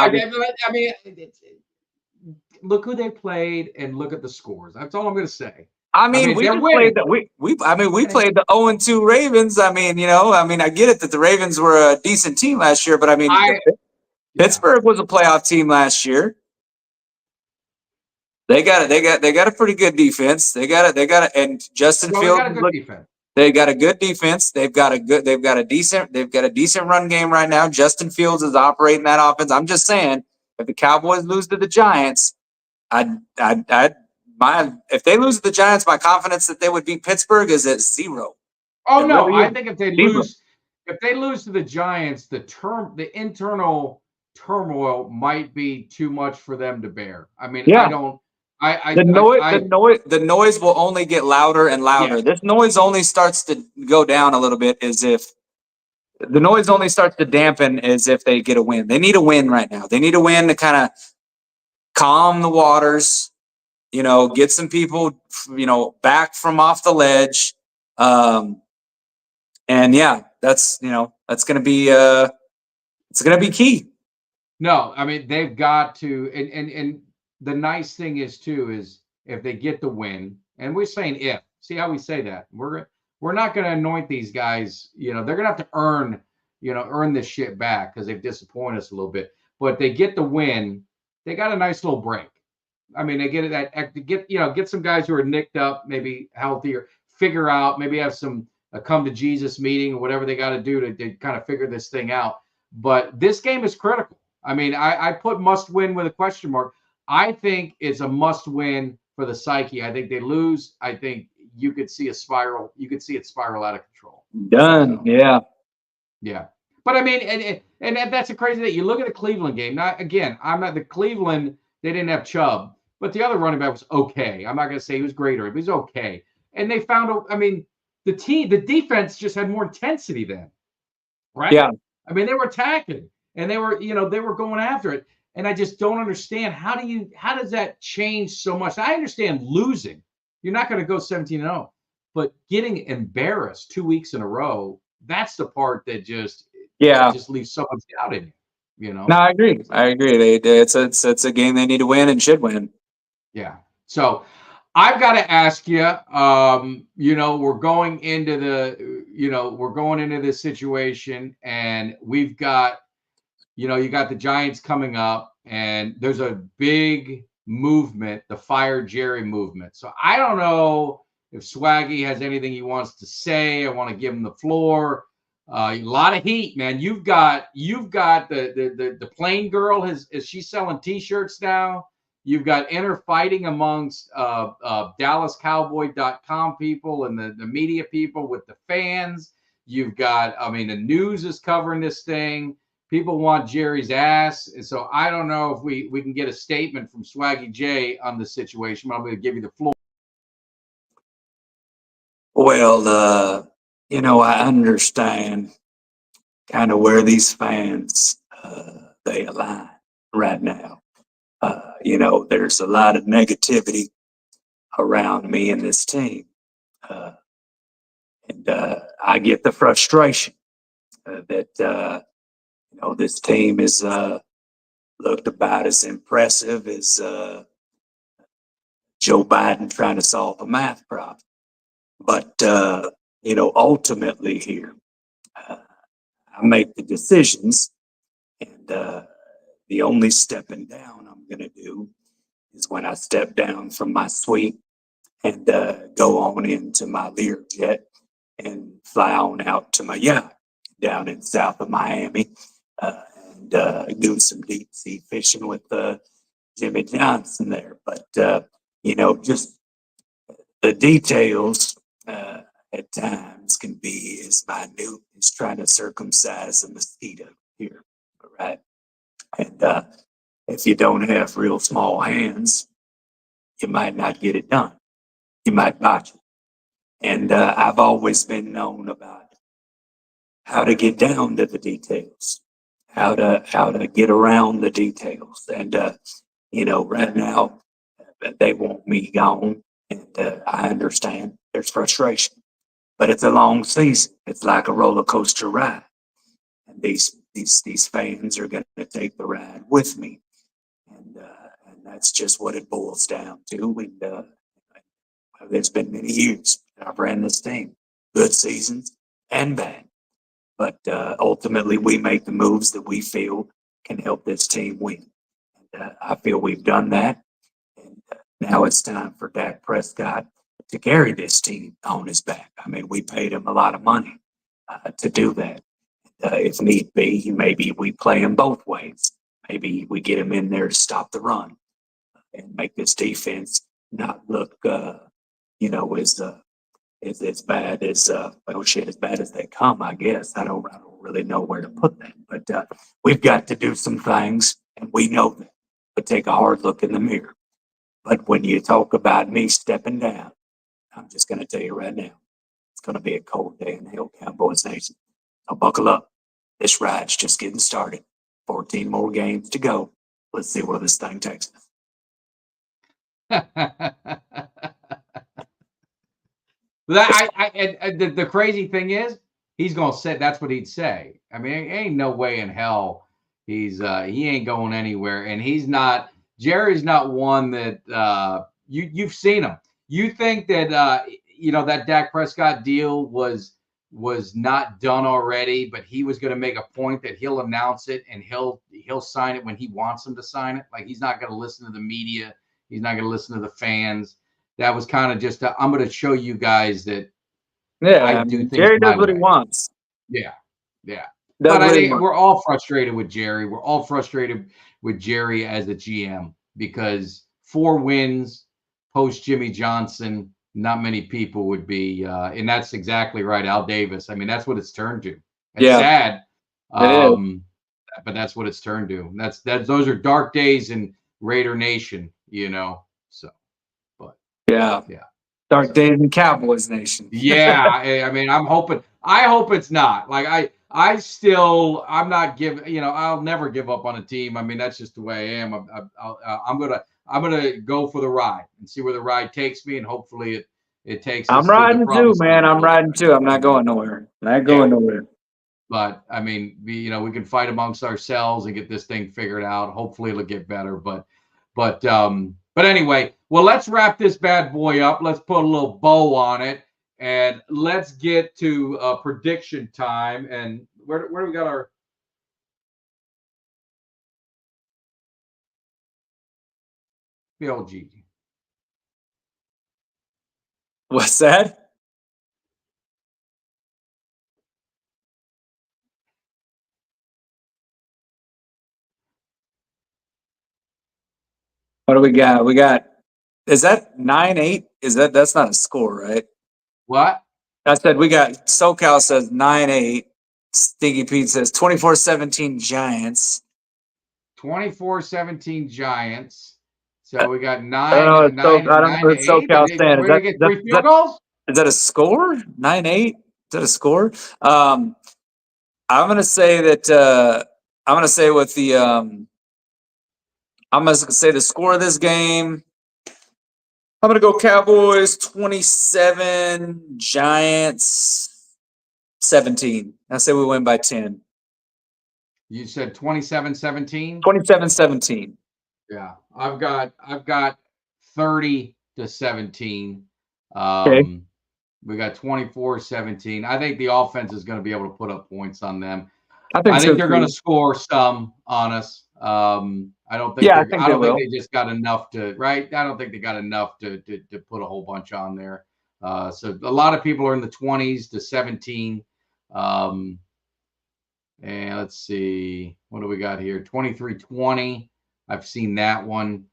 look who they played and look at the scores. That's all I'm going to say. We played the 0-2 Ravens. I get it that the Ravens were a decent team last year, but Pittsburgh was a playoff team last year. They got a pretty good defense. And Justin Fields. They got a good defense. They've got a decent run game right now. Justin Fields is operating that offense. I'm just saying, if the Cowboys lose to the Giants, if they lose to the Giants, my confidence that they would beat Pittsburgh is at 0. Oh no, really I think if they lose to the Giants, the internal turmoil might be too much for them to bear. The noise will only get louder and louder. Yeah. This noise only starts to go down a little bit the noise only starts to dampen as if they get a win. They need a win right now. They need a win to kind of calm the waters, get some people, back from off the ledge. That's going to be, it's going to be key. No, they've got to, and the nice thing is if they get the win, and we're saying see how we say that, we're not going to anoint these guys, they're going to have to earn this shit back because they've disappointed us a little bit, but they get the win, they got a nice little break. They get some guys who are nicked up, maybe healthier, figure out, maybe have some come to Jesus meeting or whatever they got to do to kind of figure this thing out. But this game is critical. I put must win with a question mark. I think it's a must win for the psyche. I think they lose. I think you could see a spiral. You could see it spiral out of control. Done. So, yeah. Yeah. But and that's a crazy thing. You look at the Cleveland game. Now, again, I'm at the Cleveland. They didn't have Chubb, but the other running back was okay. I'm not going to say he was great, but he was okay. And they found, the defense just had more intensity then, right? Yeah. They were attacking and they were going after it. And I just don't understand how does that change so much? I understand losing. You're not going to go 17-0, but getting embarrassed 2 weeks in a row, that's the part that just leaves so much doubt in you. No, I agree. It's a game they need to win and should win. Yeah. So I've got to ask you, we're going into this situation and we've got, you got the Giants coming up and there's a big movement, the Fire Jerry movement. So I don't know if Swaggy has anything he wants to say. I want to give him the floor. A lot of heat, man. You've got the Plain Girl. Is she selling T-shirts now? You've got inner fighting amongst DallasCowboy.com people and the media people with the fans. You've got, the news is covering this thing. People want Jerry's ass. And so I don't know if we can get a statement from Swaggy J on the situation, but I'm going to give you the floor. Well, I understand kind of where these fans, they align right now. There's a lot of negativity around me and this team. And I get the frustration that, this team is looked about as impressive as Joe Biden trying to solve a math problem. But, ultimately here, I make the decisions and the only stepping down I'm going to do is when I step down from my suite and go on into my Learjet and fly on out to my yacht down in south of Miami and do some deep sea fishing with Jimmy Johnson there. But, just the details at times can be as minute as trying to circumcise a mosquito here, all right? And if you don't have real small hands, you might not get it done. you might botch it. And I've always been known about how to get down to the details, how to get around the details. And right now they want me gone, and I understand there's frustration, but it's a long season. It's like a roller coaster ride, and these fans are going to take the ride with me, and that's just what it boils down to. And there's been many years that I've ran this team, good seasons and bad. But ultimately, we make the moves that we feel can help this team win. And I feel we've done that. And now it's time for Dak Prescott to carry this team on his back. I mean, we paid him a lot of money to do that. If need be, maybe we play him both ways. Maybe we get him in there to stop the run and make this defense not look, as bad as as bad as they come. I guess I don't really know where to put that, but we've got to do some things, and we know that. But take a hard look in the mirror. But when you talk about me stepping down, I'm just going to tell you right now, it's going to be a cold day in hell, Cowboys Nation. So buckle up. This ride's just getting started. 14 more games to go. Let's see where this thing takes us. The crazy thing is, he's gonna say that's what he'd say. I mean, ain't no way in hell he ain't going anywhere, and he's not. Jerry's not one that you've seen him. You think that that Dak Prescott deal was not done already, but he was going to make a point that he'll announce it and he'll sign it when he wants him to sign it. Like, he's not going to listen to the media. He's not going to listen to the fans. That was kind of just I'm going to show you guys that I do things Jerry does my what way. he wants. Yeah. But I think we're all frustrated with Jerry. We're all frustrated with Jerry as the GM because 4 wins post Jimmy Johnson, not many people would be, and that's exactly right, Al Davis. I mean, that's what it's turned to. It's sad, but that's what it's turned to. Those are dark days in Raider Nation, So, but dark days in Cowboys Nation. I mean, I hope it's not. Like I'm not giving. I'll never give up on a team. I mean, that's just the way I am. I'm gonna go for the ride and see where the ride takes me, and hopefully it takes. I'm riding too, man. I'm riding too. I'm not going nowhere. Nowhere. But I mean, we can fight amongst ourselves and get this thing figured out. Hopefully, it'll get better. But anyway, well, let's wrap this bad boy up. Let's put a little bow on it, and let's get to prediction time. And where do we got our? BLG. What's that? What do we got? Is that 9-8? That's not a score, right? What? I said we got SoCal says 9-8. Stinky Pete says 24-17 Giants. 24-17 Giants. So we got 9. I don't know what SoCal saying. We're gonna get 3 field goals? Is that a score? 9-8? Is that a score? I'm gonna say that. I'm gonna say with the. I'm gonna say the score of this game. I'm gonna go Cowboys 27, Giants 17. I say we win by 10. You said 27-17? 27-17. Yeah. I've got 30-17. Okay. We got 24-17. I think the offense is going to be able to put up points on them. I think they're going to score some on us. I don't think they just got enough to, right? I don't think they got enough to put a whole bunch on there. So a lot of people are in the 20s to 17. And let's see, what do we got here? 23-20. I've seen that one.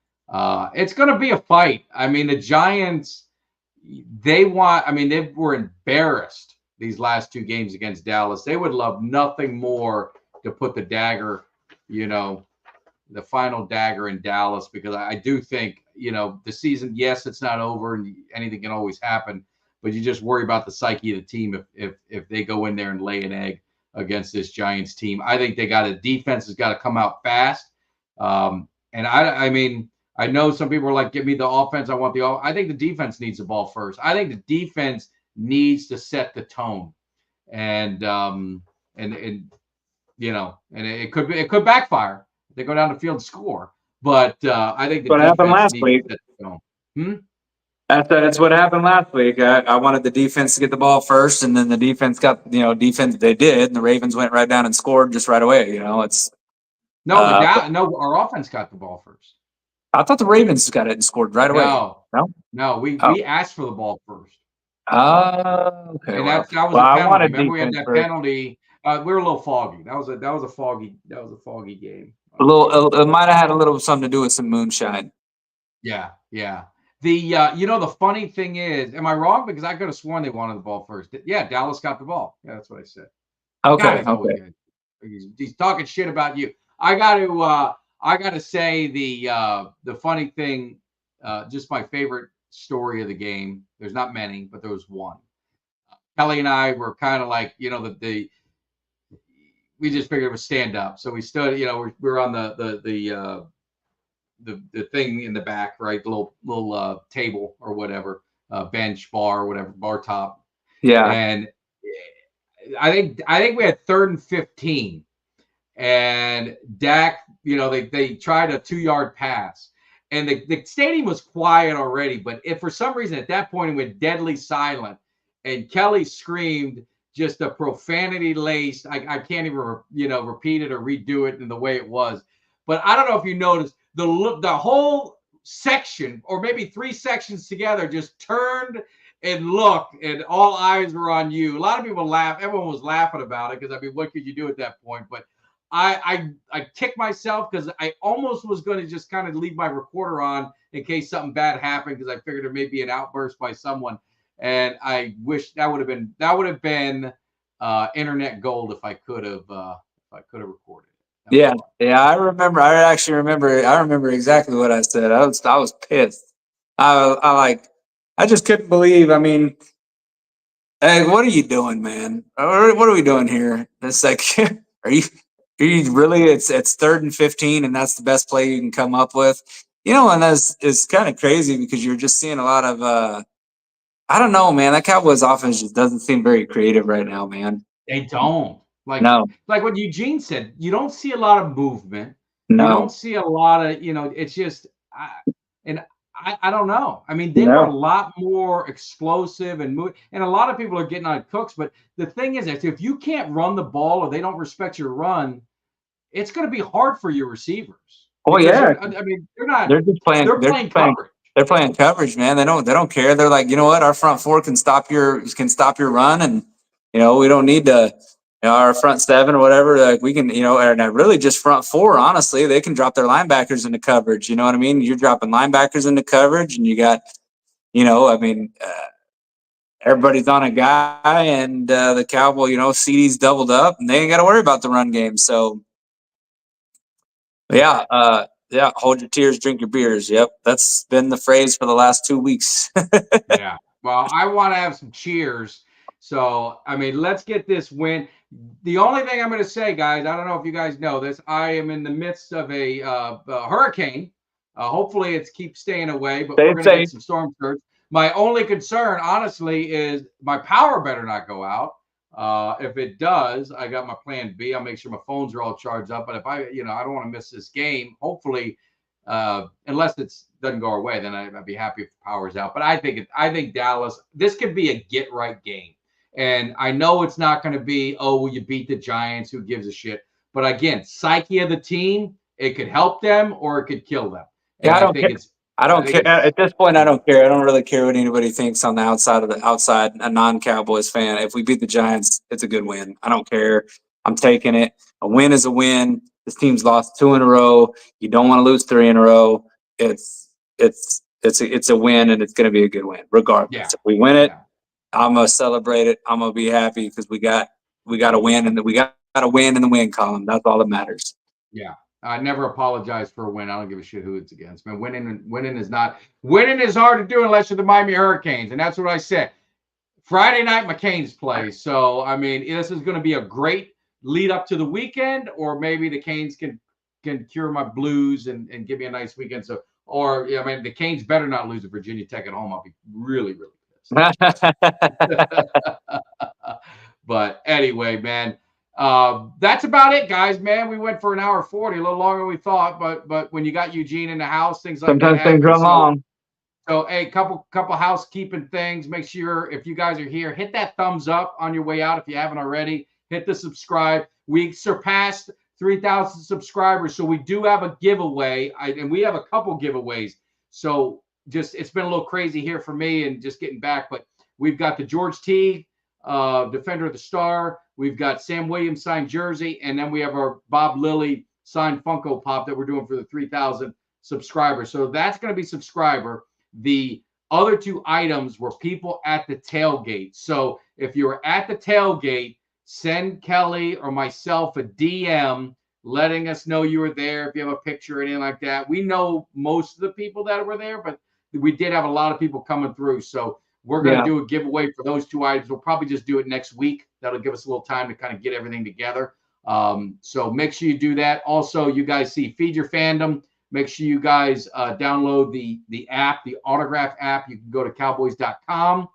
It's going to be a fight. I mean, the Giants, they were embarrassed these last 2 games against Dallas. They would love nothing more to put the dagger, dagger in Dallas, because I do think, the season, yes, it's not over and anything can always happen, but you just worry about the psyche of the team if they go in there and lay an egg against this Giants team. I think defense has got to come out fast. And I mean, I know some people are like, give me the offense. I think the defense needs the ball first. I think the defense needs to set the tone. And it could backfire. They go down the field and score. But I think the What happened defense last needs week? to set the tone. That's what happened last week. I wanted the defense to get the ball first, and then the defense got, defense they did, and the Ravens went right down and scored just right away. It's no, our offense got the ball first. I thought the Ravens got it and scored right away. No, we asked for the ball first. Okay. And that was a penalty. Remember, we had that penalty. We were a little foggy. That was a foggy game. It might have had a little something to do with some moonshine. Yeah. The funny thing is, am I wrong? Because I could have sworn they wanted the ball first. Yeah, Dallas got the ball. Yeah, that's what I said. Okay. He's talking shit about you. I got to say the funny thing, just my favorite story of the game. There's not many, but there was one. Kelly and I were kind of like, we just figured it was stand up. So we stood, we're on the thing in the back, right? The little table or whatever, bench, bar, whatever, bar top. Yeah. And I think we had 3rd and 15, and Dak, they tried a 2-yard pass, and the stadium was quiet already. But if for some reason at that point it went deadly silent, and Kelly screamed just a profanity laced, I can't even repeat it or redo it in the way it was. But I don't know if you noticed, the whole section, or maybe 3 sections together, just turned and looked, and all eyes were on you. A lot of people laughed. Everyone was laughing about it, because I mean, what could you do at that point? But I kicked myself, because I almost was going to just kind of leave my recorder on in case something bad happened, because I figured there may be an outburst by someone, and I wish that would have been internet gold if I could have recorded. Yeah, I remember. I remember exactly what I said. I was pissed. I just couldn't believe. I mean, hey, what are you doing, man? What are we doing here? It's like, are you really? It's 3rd and 15, and that's the best play you can come up with. And it's kind of crazy, because you're just seeing a lot of. I don't know, man. That Cowboys offense just doesn't seem very creative right now, man. They don't. Like what Eugene said, you don't see a lot of movement. No. You don't see a lot of, it's just, I don't know. I mean, they were a lot more explosive and a lot of people are getting on Cooks. But the thing is, if you can't run the ball, or they don't respect your run, it's going to be hard for your receivers. Oh yeah. I mean, they're not. They're just playing. They're playing coverage. They're playing coverage, man. They don't care. They're like, you know what? Our front 4 can stop your run, and we don't need to. Our front 7 or whatever, like we can, and really just front 4. Honestly, they can drop their linebackers into coverage. You know what I mean? You're dropping linebackers into coverage, and you got, everybody's on a guy, and the Cowboy, CD's doubled up, and they ain't got to worry about the run game. So, yeah. Hold your tears, drink your beers. Yep, that's been the phrase for the last 2 weeks. Yeah. Well, I want to have some cheers. So, I mean, let's get this win. The only thing I'm going to say, guys, I don't know if you guys know this, I am in the midst of a hurricane. Hopefully, it keeps staying away, but we're going to get some storm surge. My only concern, honestly, is my power better not go out. If it does, I got my plan B. I'll make sure my phones are all charged up. But if I don't want to miss this game, hopefully, unless it doesn't go our way, then I'd be happy if the power's out. But I think Dallas, this could be a get right game. And I know it's not going to be, you beat the Giants, who gives a shit. But again, psyche of the team, it could help them or it could kill them. And I don't care. At this point, I don't care. I don't really care what anybody thinks on the outside, a non-Cowboys fan. If we beat the Giants, it's a good win. I don't care. I'm taking it. A win is a win. This team's lost 2 in a row. You don't want to lose 3 in a row. It's a win, and it's going to be a good win regardless. Yeah. If we win it, I'm gonna celebrate it. I'm gonna be happy because we got a win, and we got a win in the win column. That's all that matters. Yeah. I never apologize for a win. I don't give a shit who it's against. Man, winning is hard to do unless you're the Miami Hurricanes, and that's what I said. Friday night, McCain's play. So I mean, this is going to be a great lead up to the weekend, or maybe the Canes can cure my blues and give me a nice weekend. So, or I mean, the Canes better not lose to Virginia Tech at home. I'll be really, really pissed. But anyway, man, that's about it, guys. Man, we went for an hour 40, a little longer than we thought. But when you got Eugene in the house, things like Sometimes that things happen. run long. So, hey, couple housekeeping things. Make sure if you guys are here, hit that thumbs up on your way out if you haven't already. Hit the subscribe. We surpassed 3,000 subscribers, so we do have a giveaway, and we have a couple giveaways. So it's been a little crazy here for me and just getting back, but we've got the George T. Defender of the Star. We've got Sam Williams signed jersey, and then we have our Bob Lilly signed Funko Pop that we're doing for the 3,000 subscribers. So that's going to be subscriber. The other two items were people at the tailgate. So if you were at the tailgate, send Kelly or myself a DM letting us know you were there. If you have a picture or anything like that, we know most of the people that were there, but we did have a lot of people coming through. So we're going to do a giveaway for those two items. We'll probably just do it next week. That'll give us a little time to kind of get everything together. So make sure you do that. Also, you guys see Feed Your Fandom. Make sure you guys download the app, the Autograph app. You can go to cowboys.com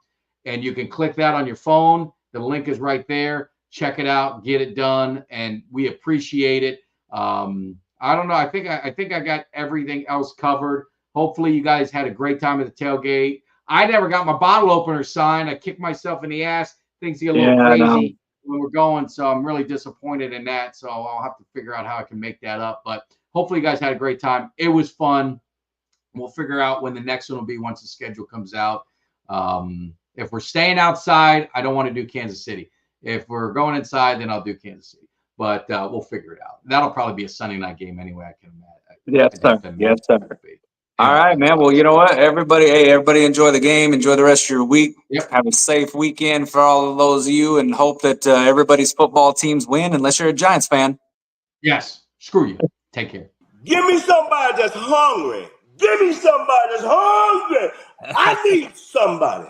and you can click that on your phone. The link is right there. Check it out, get it done, and we appreciate it. I don't know. I think I got everything else covered. Hopefully, you guys had a great time at the tailgate. I never got my bottle opener signed. I kicked myself in the ass. Things get a little crazy when we're going, so I'm really disappointed in that. So I'll have to figure out how I can make that up. But hopefully, you guys had a great time. It was fun. We'll figure out when the next one will be once the schedule comes out. If we're staying outside, I don't want to do Kansas City. If we're going inside, then I'll do Kansas City. But we'll figure it out. That'll probably be a Sunday night game anyway, I can imagine. Yes, sir. All right, man. Well, you know what? Everybody enjoy the game. Enjoy the rest of your week. Yep. Have a safe weekend for all of those of you, and hope that everybody's football teams win, unless you're a Giants fan. Yes. Screw you. Take care. Give me somebody that's hungry. Give me somebody that's hungry. I need somebody.